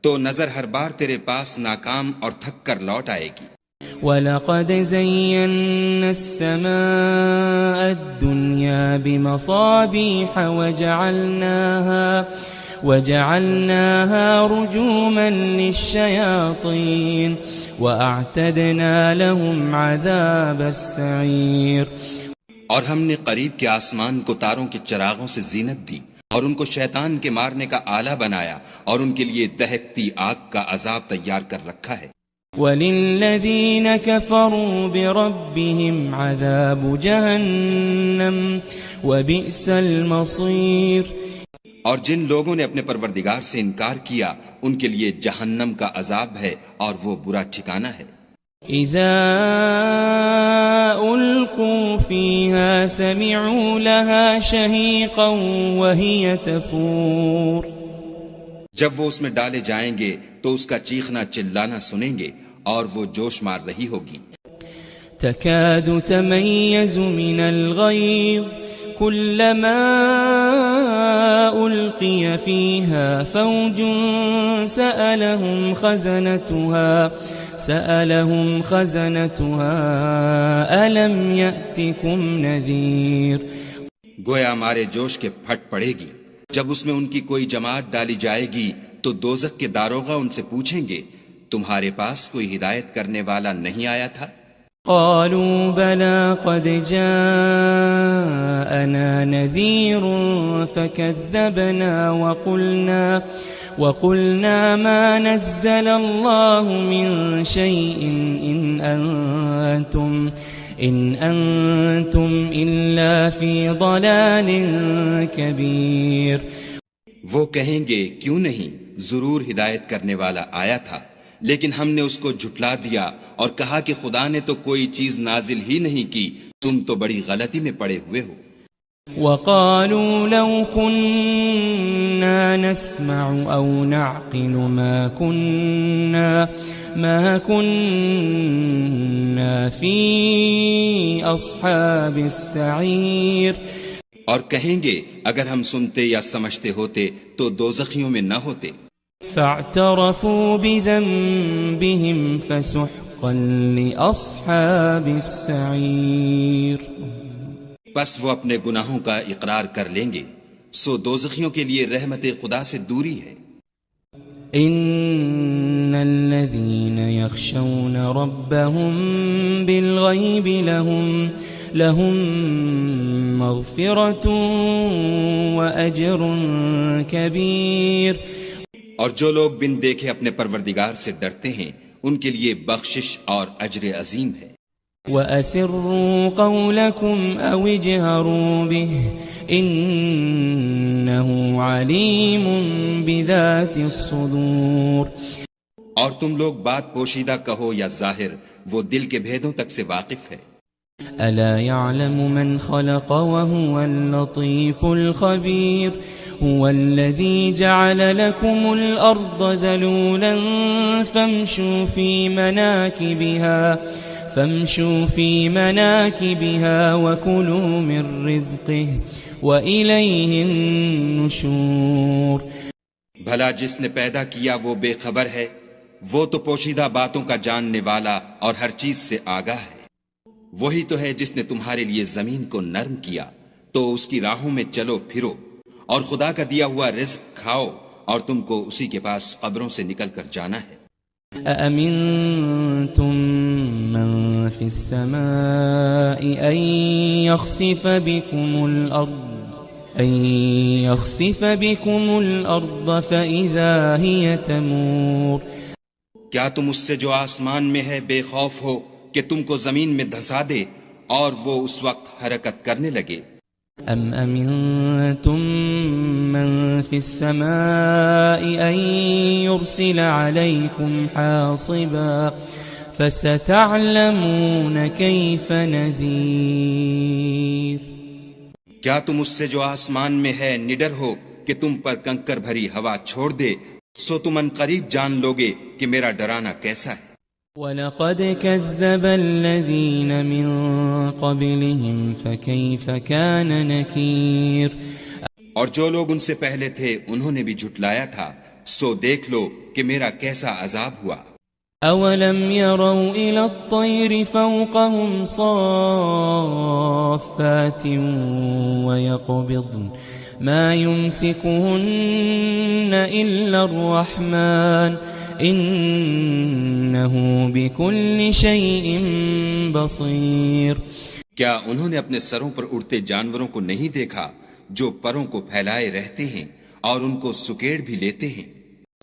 تو نظر ہر بار تیرے پاس ناکام اور تھک کر لوٹ آئے گی. وَلَقَدْ زَيَّنَّا السَّمَاءَ الدُّنْيَا بِمَصَابِيحَ وَجَعَلْنَاهَا رُجُومًا لِلشَّيَاطِينِ وَأَعْتَدْنَا لَهُمْ عَذَابَ السَّعِيرِ. اور ہم نے قریب کے آسمان کو تاروں کے چراغوں سے زینت دی اور ان کو شیطان کے مارنے کا آلہ بنایا، اور ان کے لیے دہکتی آگ کا عذاب تیار کر رکھا ہے. وَلِلَّذِينَ كَفَرُوا بِرَبِّهِمْ عَذَابُ جَهَنَّمَ وَبِئْسَ الْمَصِيرُ. اور جن لوگوں نے اپنے پروردگار سے انکار کیا ان کے لیے جہنم کا عذاب ہے اور وہ برا ٹھکانہ ہے. اذا القوا فيها سمعوا لها شهيقا وهي تفور. جب وہ اس میں ڈالے جائیں گے تو اس کا چیخنا چلانا سنیں گے اور وہ جوش مار رہی ہوگی. تكاد تميز من الغيظ كلما ألقي فيها فوج سألهم خزنتها ألم يأتكم نذير. گویا مارے جوش کے پھٹ پڑے گی. جب اس میں ان کی کوئی جماعت ڈالی جائے گی تو دوزخ کے داروغہ ان سے پوچھیں گے تمہارے پاس کوئی ہدایت کرنے والا نہیں آیا تھا؟ قالوا بلى قد جاءنا نذير فكذبنا وقلنا ما نزل الله من شيء إن أنتم إلا في ضلال كبير. وہ کہیں گے کیوں نہیں، ضرور ہدایت کرنے والا آیا تھا، لیکن ہم نے اس کو جھٹلا دیا اور کہا کہ خدا نے تو کوئی چیز نازل ہی نہیں کی، تم تو بڑی غلطی میں پڑے ہوئے ہو. وقالوا لو كنا نسمع أو نعقل ما كنا في أصحاب السعير. اور کہیں گے اگر ہم سنتے یا سمجھتے ہوتے تو دوزخیوں میں نہ ہوتے. فاعترفوا بذنبهم فسحقا لأصحاب السعير. پس وہ اپنے گناہوں کا اقرار کر لیں گے، سو دوزخیوں کے لیے رحمت خدا سے دوری ہے. ان الذين يخشون ربهم بالغيب لهم مغفرة وأجر كبير. اور جو لوگ بن دیکھے اپنے پروردگار سے ڈرتے ہیں ان کے لیے بخشش اور اجر عظیم ہے. وَأَسِرُّوا قَوْلَكُمْ أَوْ اجْهَرُوا بِهِ إِنَّهُ عَلِيمٌ بِذَاتِ الصُّدُورِ. اور تم لوگ بات پوشیدہ کہو یا ظاہر، وہ دل کے بھیدوں تک سے واقف ہے. ألا يعلم من خلق وهو اللطيف الخبير هو الذي جعل لكم الأرض ذلولا فامشوا في مناكبها وكلوا من رزقه وإليه النشور. بھلا جس نے پیدا کیا وہ بے خبر ہے، وہ تو پوشیدہ باتوں کا جاننے والا اور ہر چیز سے آگاہ ہے. وہی تو ہے جس نے تمہارے لیے زمین کو نرم کیا تو اس کی راہوں میں چلو پھرو اور خدا کا دیا ہوا رزق کھاؤ اور تم کو اسی کے پاس قبروں سے نکل کر جانا ہے. أأمنتم من في السماء أن يخسف بكم الأرض فإذا هي تمور. کیا تم اس سے جو آسمان میں ہے بے خوف ہو کہ تم کو زمین میں دھسا دے اور وہ اس وقت حرکت کرنے لگے؟ ام امنتم من في السماء ان يرسل عليكم حاصبا فستعلمون كيف نذير. کیا تم اس سے جو آسمان میں ہے نڈر ہو کہ تم پر کنکر بھری ہوا چھوڑ دے، سو تم ان قریب جان لوگے کہ میرا ڈرانا کیسا ہے. وَلَقَدْ كَذَّبَ الَّذِينَ مِن قَبْلِهِمْ فَكَيْفَ كَانَ نَكِيرٌ. اور جو لوگ ان سے پہلے تھے انہوں نے بھی جھٹلایا تھا، سو دیکھ لو کہ میرا کیسا عذاب ہوا. أَوَلَمْ يَرَوْا إِلَى الطَّيْرِ فَوْقَهُمْ صَافَّاتٍ وَيَقْبِضْنَ مَا يُمْسِكُهُنَّ إِلَّا الرَّحْمَنُ إِنَّهُ بِكُلِّ شَيْءٍ بَصِيرٌ. کیا انہوں نے اپنے سروں پر اڑتے جانوروں کو نہیں دیکھا جو پروں کو پھیلائے رہتے ہیں اور ان کو سکیڑ بھی لیتے ہیں؟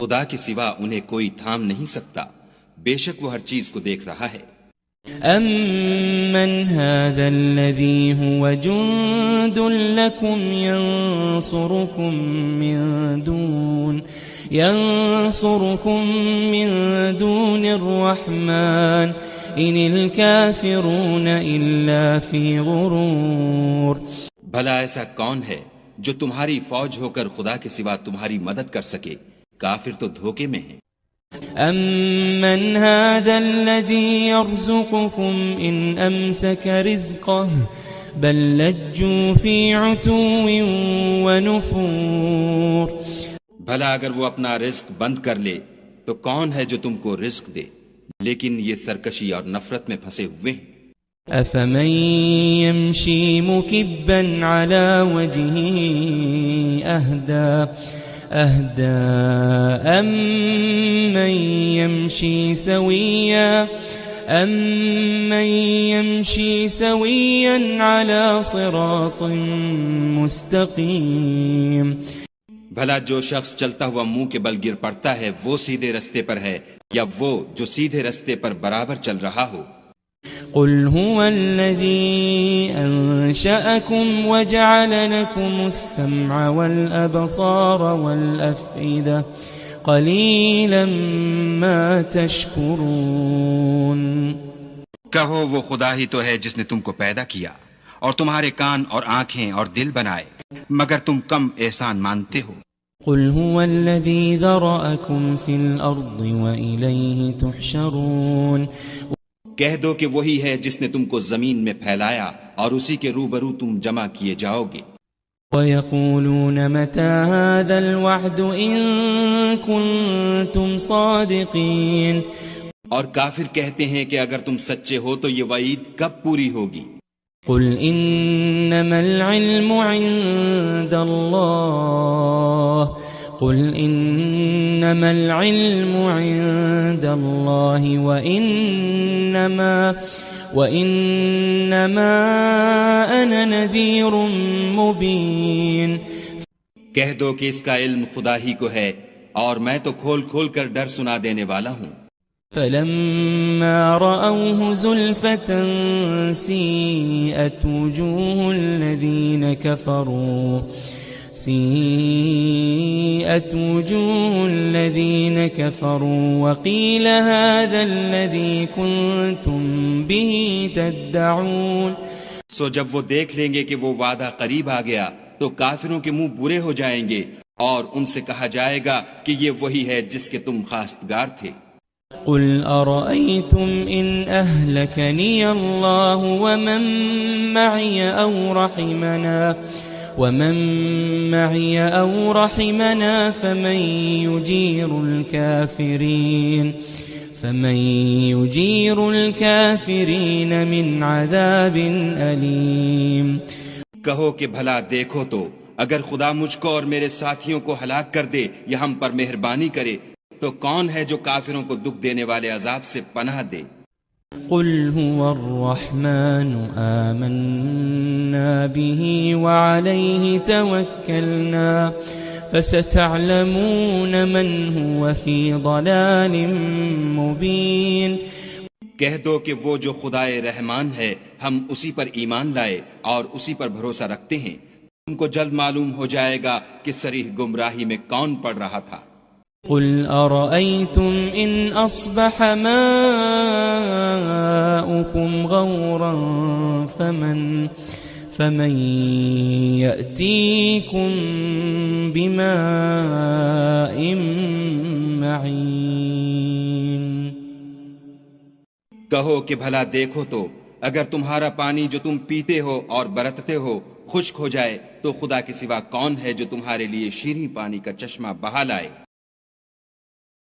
خدا کے سوا انہیں کوئی تھام نہیں سکتا، بے شک وہ ہر چیز کو دیکھ رہا ہے. أَمَّنْ هَذَا الَّذِي هُوَ جُنْدٌ لَكُمْ يَنْصُرُكُمْ مِنْ دُونِ الرَّحْمَنِ إِنِ الْكَافِرُونَ إِلَّا فِي غُرُورٍ. بھلا ایسا کون ہے جو تمہاری فوج ہو کر خدا کے سوا تمہاری مدد کر سکے؟ کافر تو دھوکے میں ہیں. أَمَّنْ هَذَا الَّذِي يَرْزُقُكُمْ إِنْ أَمْسَكَ رِزْقَهُ بَلْ لَجُّوا فِي عُتُوٍّ وَنُفُورٍ. بھلا اگر وہ اپنا رزق بند کر لے تو کون ہے جو تم کو رزق دے، لیکن یہ سرکشی اور نفرت میں پھنسے ہوئے ہیں. أَفَمَن يَمْشِي مُكِبًّا عَلَى وَجْهِهِ أَهْدَى أَمَّن يَمْشِي سَوِيًّا عَلَى صِرَاطٍ مُسْتَقِيمٍ. بھلا جو شخص چلتا ہوا منہ کے بل گر پڑتا ہے وہ سیدھے رستے پر ہے یا وہ جو سیدھے رستے پر برابر چل رہا ہو؟ قل هو الذي أنشأكم وجعل لكم السمع والأبصار والأفئدة قليلا ما تشكرون. کہو وہ خدا ہی تو ہے جس نے تم کو پیدا کیا اور تمہارے کان اور آنکھیں اور دل بنائے، مگر تم کم احسان مانتے ہو. قل هو الذي ذرأكم في الأرض وإليه تحشرون. کہہ دو کہ وہی ہے جس نے تم کو زمین میں پھیلایا اور اسی کے روبرو تم جمع کیے جاؤ گے. وَيَقُولُونَ مَتَى هَذَا الْوَعْدُ إِن كُنتُمْ صَادِقِينَ. اور کافر کہتے ہیں کہ اگر تم سچے ہو تو یہ وعید کب پوری ہوگی؟ قُلْ إِنَّمَا الْعِلْمُ عِندَ اللَّهِ قُلْ إِنَّمَا الْعِلْمُ عِندَ اللَّهِ وَإِنَّمَا أَنَا نَذِيرٌ مُبِينٌ. کہہ دو کہ اس کا علم خدا ہی کو ہے اور میں تو کھول کھول کر ڈر سنا دینے والا ہوں. فَلَمَّا رَأَوْهُ زُلْفَةً سِيئَتْ وُجُوهُ الَّذِينَ وسيئت وجوه الذين كفروا وقيل هذا الذي كنتم به تدعون. سو جب وہ دیکھ لیں گے کہ وہ وعدہ قریب آ گیا تو کافروں کے منہ برے ہو جائیں گے اور ان سے کہا جائے گا کہ یہ وہی ہے جس کے تم خواستگار تھے. قل أرأيتم إن أهلكني الله ومن معي أو رحمنا فمن يجير الكافرين من عذاب أليم. کہو کہ بھلا دیکھو تو اگر خدا مجھ کو اور میرے ساتھیوں کو ہلاک کر دے یا ہم پر مہربانی کرے تو کون ہے جو کافروں کو دکھ دینے والے عذاب سے پناہ دے. قل هو الرحمن آمنا به وعليه توكلنا فستعلمون من هو في ضلال مبين. کہہ دو کہ وہ جو خدائے رحمان ہے ہم اسی پر ایمان لائے اور اسی پر بھروسہ رکھتے ہیں. تم کو جلد معلوم ہو جائے گا کہ صریح گمراہی میں کون پڑ رہا تھا. قل أرأيتم إن أصبح ماؤكم غورا فمن يأتيكم بماء معين. کہو کہ بھلا دیکھو تو اگر تمہارا پانی جو تم پیتے ہو اور برتتے ہو خشک ہو جائے تو خدا کے سوا کون ہے جو تمہارے لیے شیریں پانی کا چشمہ بہا لائے.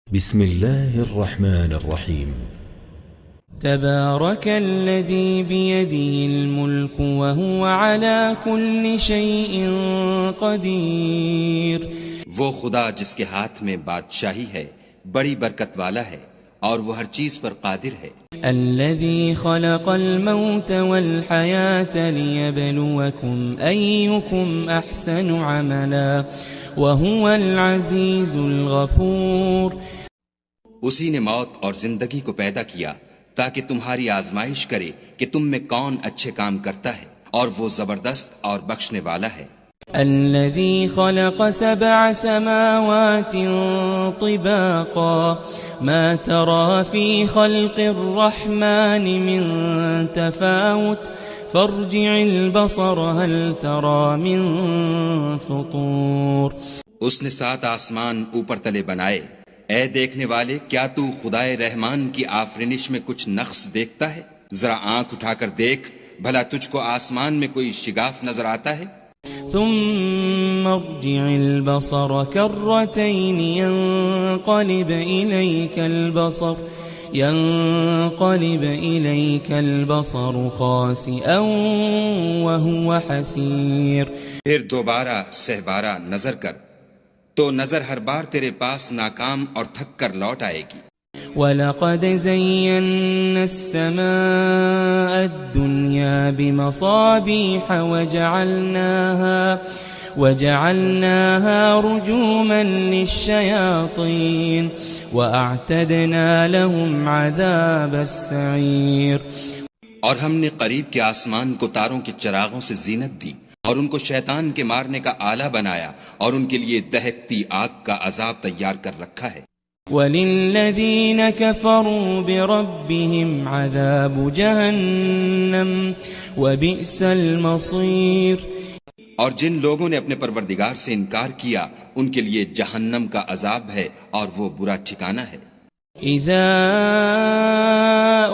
بسم الله الرحمن الرحيم. تبارك الذي بيده الملك وهو على كل شيء قدير. وہ خدا جس کے ہاتھ میں بادشاہی ہے بڑی برکت والا ہے اور وہ ہر چیز پر قادر ہے. الذي خلق الموت والحياة ليبلوكم أيكم أحسن عملا وهو العزيز الغفور. اسی نے موت اور زندگی کو پیدا کیا تاکہ تمہاری آزمائش کرے کہ تم میں کون اچھے کام کرتا ہے اور وہ زبردست اور بخشنے والا ہے. الذي خلق 7 سماوات طباقا ما ترى في خلق الرحمن من تفاوت فارجع البصر هل ترى من فطور. اس نے 7 آسمان اوپر تلے بنائے. اے دیکھنے والے کیا تو خدائے رحمان کی آفرینش میں کچھ نقص دیکھتا ہے؟ ذرا آنکھ اٹھا کر دیکھ بھلا تجھ کو آسمان میں کوئی شگاف نظر آتا ہے؟ ثم ارجع البصر كرتين ينقلب إليك البصر خاسئا وهو حسير. پھر دوبارہ سہبارہ نظر کر تو نظر ہر بار تیرے پاس ناکام اور تھک کر لوٹ آئے گی. وَلَقَدْ زَيَّنَّا السَّمَاءَ الدُّنْيَا بِمَصَابِيحَ وَجَعَلْنَاهَا رُجُومًا لِلشَّيَاطِينِ وَأَعْتَدْنَا لَهُمْ عَذَابَ السَّعِيرِ. اور ہم نے قریب کے آسمان کو تاروں کے چراغوں سے زینت دی اور ان کو شیطان کے مارنے کا آلہ بنایا اور ان کے لیے دہکتی آگ کا عذاب تیار کر رکھا ہے. وَلِلَّذِينَ كَفَرُوا بِرَبِّهِمْ عَذَابُ جَهَنَّمَ وَبِئْسَ الْمَصِيرُ. اور جن لوگوں نے اپنے پروردگار سے انکار کیا ان کے لیے جہنم کا عذاب ہے اور وہ برا ٹھکانہ ہے. اذا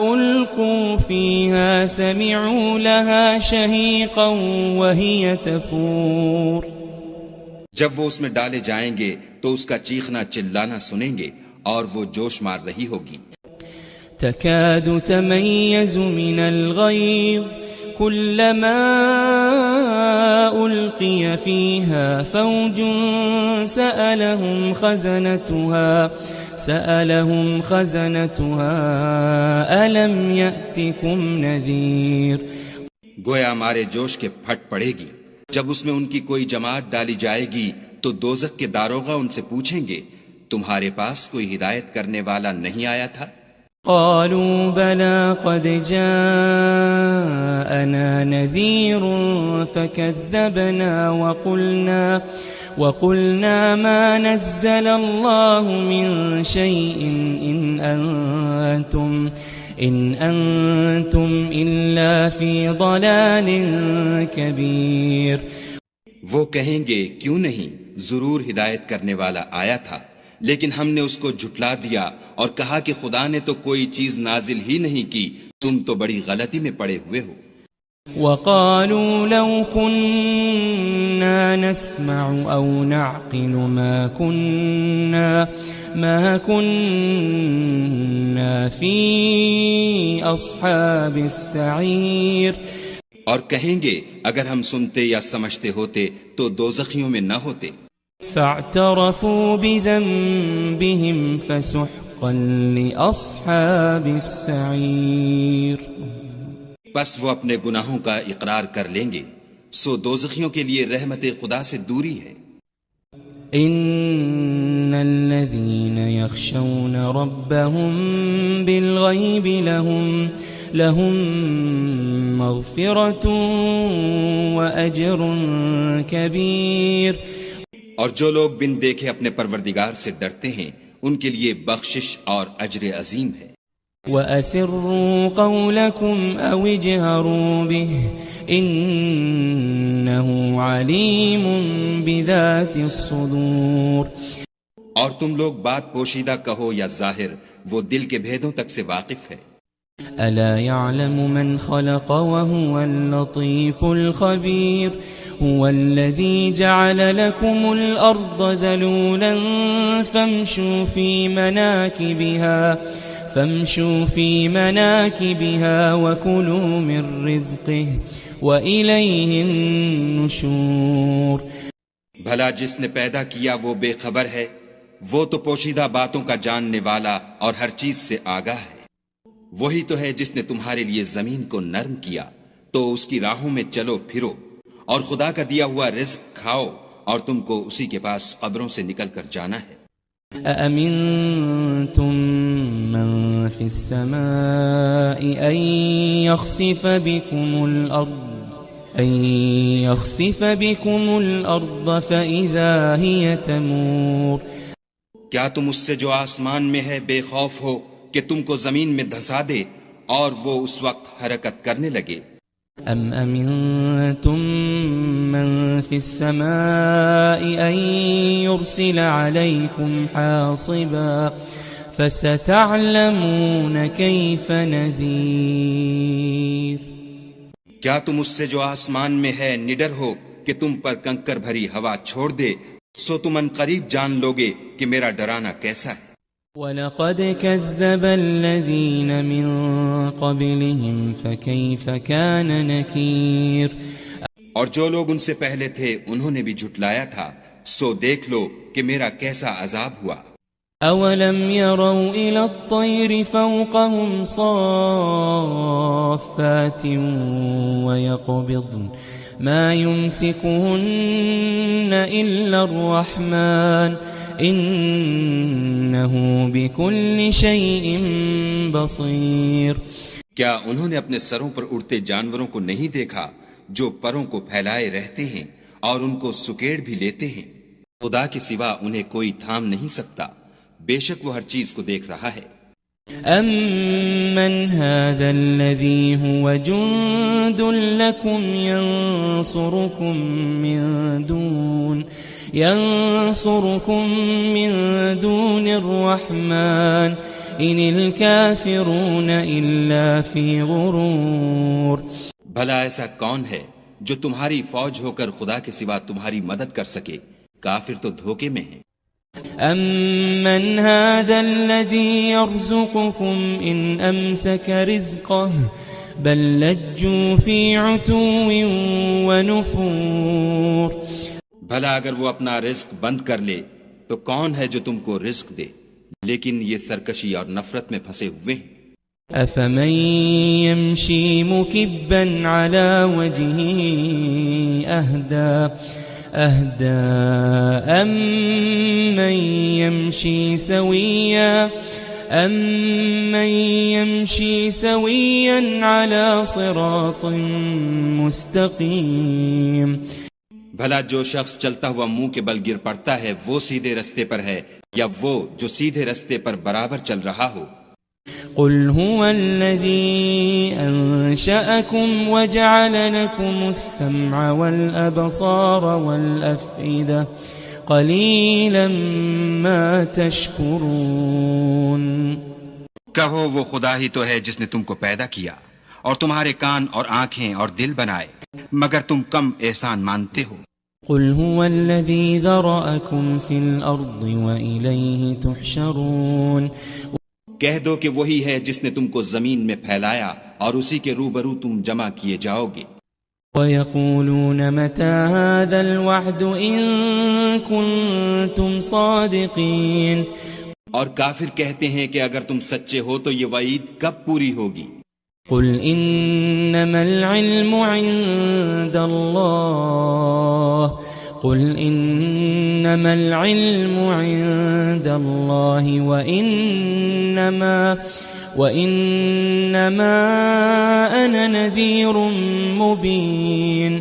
القوا فيها سمعوا لها شهيقا وهي تفور. جب وہ اس میں ڈالے جائیں گے تو اس کا چیخنا چلانا سنیں گے اور وہ جوش مار رہی ہوگی. تكاد تميز من الغيظ كلما ألقي فيها فوج سألهم خزنتها ألم يأتكم نذير. گویا مارے جوش کے پھٹ پڑے گی. جب اس میں ان کی کوئی جماعت ڈالی جائے گی تو دوزخ کے داروغہ ان سے پوچھیں گے تمہارے پاس کوئی ہدایت کرنے والا نہیں آیا تھا؟ قالوا بلى قد جاءنا نذير فكذبنا وقلنا ما نزل الله من شيء إن أنتم إلا في ضلال كبير. وہ کہیں گے کیوں نہیں، ضرور ہدایت کرنے والا آیا تھا، لیکن ہم نے اس کو جھٹلا دیا اور کہا کہ خدا نے تو کوئی چیز نازل ہی نہیں کی، تم تو بڑی غلطی میں پڑے ہوئے ہو. وقالوا لو كنا نسمع أو نعقل ما كنا في أصحاب السعير. اور کہیں گے اگر ہم سنتے یا سمجھتے ہوتے تو دوزخیوں میں نہ ہوتے. فاعترفوا بذنبهم فسحقا لأصحاب السعير. پس وہ اپنے گناہوں کا اقرار کر لیں گے، سو دوزخیوں کے لیے رحمت خدا سے دوری ہے. ان الذين يخشون ربهم بالغيب لهم مغفرة وأجر كبير. اور جو لوگ بن دیکھے اپنے پروردگار سے ڈرتے ہیں ان کے لیے بخشش اور اجر عظیم ہے. وَأَسِرُّوا قَوْلَكُمْ أَوْ اجْهَرُوا بِهِ إِنَّهُ عَلِيمٌ بِذَاتِ الصُّدُورِ. اور تم لوگ بات پوشیدہ کہو یا ظاہر، وہ دل کے بھیدوں تک سے واقف ہے. أَلَا يَعْلَمُ مَنْ خَلَقَ وَهُوَ اللَّطِيفُ الْخَبِيرُ. هُوَ الَّذِي جَعَلَ لَكُمُ الْأَرْضَ ذَلُولًا فَامْشُوا فِي مَنَاكِبِهَا وَكُلُوا مِن رِّزْقِهِ وَإِلَيْهِ النُّشُورُ. بھلا جس نے پیدا کیا وہ بے خبر ہے، وہ تو پوشیدہ باتوں کا جاننے والا اور ہر چیز سے آگاہ ہے. وہی تو ہے جس نے تمہارے لیے زمین کو نرم کیا تو اس کی راہوں میں چلو پھرو، اور خدا کا دیا ہوا رزق کھاؤ، اور تم کو اسی کے پاس قبروں سے نکل کر جانا ہے. أَأَمِنْتُمْ مَنْ فِي السَّمَاءِ أَنْ يَخْسِفَ بِكُمُ الْأَرْضَ فَإِذَا هِيَ تَمُورُ. کیا تم اس سے جو آسمان میں ہے بے خوف ہو کہ تم کو زمین میں دھسا دے اور وہ اس وقت حرکت کرنے لگے؟ أَمْ أَمِنْتُمْ مَنْ فِي السَّمَاءِ أَنْ يُرْسِلَ عَلَيْكُمْ حَاصِبًا فَسَتَعْلَمُونَ كَيْفَ نَذِيرٌ. کیا تم اس سے جو آسمان میں ہے نڈر ہو کہ تم پر کنکر بھری ہوا چھوڑ دے، سو تم ان قریب جان لوگے کہ میرا ڈرانا کیسا ہے. وَلَقَدْ كَذَّبَ الَّذِينَ مِن قَبْلِهِمْ فَكَيْفَ كَانَ نَكِيرٌ. اور جو لوگ ان سے پہلے تھے انہوں نے بھی جھٹلایا تھا، سو دیکھ لو کہ میرا کیسا عذاب ہوا. أَوَلَمْ يَرَوْا إِلَى الطَّيْرِ فَوْقَهُمْ صَافَّاتٍ وَيَقْبِضْنَ مَا يُمْسِكُهُنَّ إِلَّا الرَّحْمَنُ إِنَّهُ بِكُلِّ شَيْءٍ بَصِيرٌ. کیا انہوں نے اپنے سروں پر اڑتے جانوروں کو نہیں دیکھا جو پروں کو پھیلائے رہتے ہیں اور ان کو سکیڑ بھی لیتے ہیں؟ خدا کے سوا انہیں کوئی تھام نہیں سکتا، بے شک وہ ہر چیز کو دیکھ رہا ہے. أَمَّنْ هَذَا الَّذِي هُوَ جُنْدٌ لَكُمْ يَنْصُرُكُمْ مِنْ دُونِ الرَّحْمَنِ إِنِ الْكَافِرُونَ إِلَّا فِي غُرُورٍ. بھلا ایسا کون ہے جو تمہاری فوج ہو کر خدا کے سوا تمہاری مدد کر سکے؟ کافر تو دھوکے میں ہیں. أَمَّنْ هَذَا الَّذِي يَرْزُقُكُمْ إِنْ أَمْسَكَ رِزْقَهُ بَلْ لَجُّوا فِي عُتُوٍّ وَنُفُورٍ. بھلا اگر وہ اپنا رزق بند کر لے تو کون ہے جو تم کو رزق دے، لیکن یہ سرکشی اور نفرت میں پھنسے ہوئے ہیں. أَفَمَنْ يَمْشِي مُكِبًّا عَلَى وَجْهِهِ أَهْدَى أَمَّنْ يَمْشِي سَوِيًّا عَلَى صِرَاطٍ مُسْتَقِيمٍ. بھلا جو شخص چلتا ہوا منہ کے بل گر پڑتا ہے وہ سیدھے رستے پر ہے یا وہ جو سیدھے رستے پر برابر چل رہا ہو؟ قل هو الذي أنشأكم وجعل لكم السمع والأبصار والأفئدة قليلا ما تشكرون۔ کہو وہ خدا ہی تو ہے جس نے تم کو پیدا کیا اور تمہارے کان اور آنکھیں اور دل بنائے، مگر تم کم احسان مانتے ہو۔ قل هو الذي ذرأكم في الأرض وإليه تحشرون۔ کہہ دو کہ وہی ہے جس نے تم کو زمین میں پھیلایا اور اسی کے روبرو تم جمع کیے جاؤ گے۔ وَيَقُولُونَ مَتَى هَذَا الْوَعْدُ إِن كُنتُمْ صَادِقِينَ۔ اور کافر کہتے ہیں کہ اگر تم سچے ہو تو یہ وعید کب پوری ہوگی؟ قل انما العلم عند الله قل انما العلم عند الله وانما انا نذير مبين۔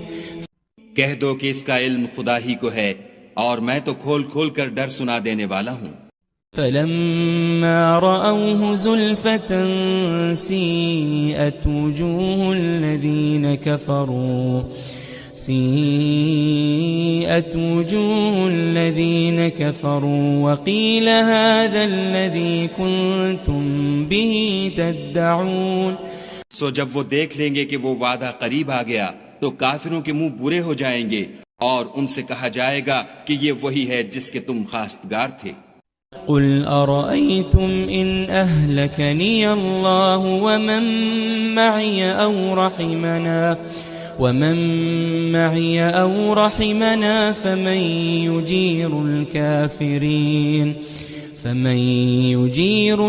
کہہ دو کہ اس کا علم خدا ہی کو ہے اور میں تو کھول کھول کر ڈر سنا دینے والا ہوں۔ فلما رأوه زلفة سيئت وجوه الذين كفروا وقيل هذا الذي كنتم به تدعون۔ سو جب وہ دیکھ لیں گے کہ وہ وعدہ قریب آ گیا تو کافروں کے منہ برے ہو جائیں گے اور ان سے کہا جائے گا کہ یہ وہی ہے جس کے تم خواستگار تھے۔ قل أرأيتم إن أهلكني الله ومن معي أو رحمنا فمن يجير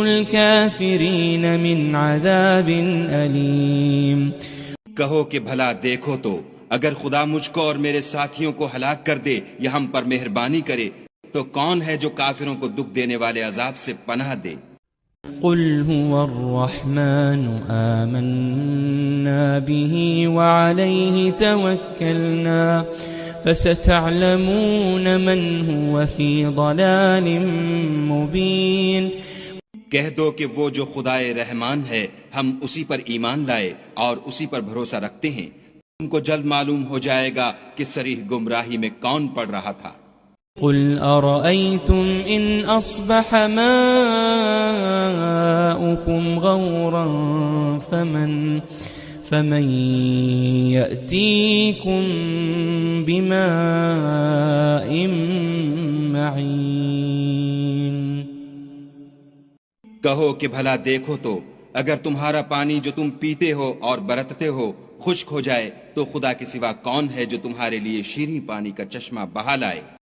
الكافرين من عذاب أليم۔ کہو کہ بھلا دیکھو تو اگر خدا مجھ کو اور میرے ساتھیوں کو ہلاک کر دے یا ہم پر مہربانی کرے تو کون ہے جو کافروں کو دکھ دینے والے عذاب سے پناہ دے؟ قل هو الرحمن آمنا به وعليه توكلنا فستعلمون من هو في ضلال مبين۔ کہہ دو کہ وہ جو خدائے رحمان ہے ہم اسی پر ایمان لائے اور اسی پر بھروسہ رکھتے ہیں، تم کو جلد معلوم ہو جائے گا کہ صریح گمراہی میں کون پڑ رہا تھا۔ قل أرأيتم إن أصبح ماؤكم غورا فمن يأتيكم بماء معين۔ کہو کہ بھلا دیکھو تو اگر تمہارا پانی جو تم پیتے ہو اور برتتے ہو خشک ہو جائے تو خدا کے سوا کون ہے جو تمہارے لیے شیریں پانی کا چشمہ بہا لائے؟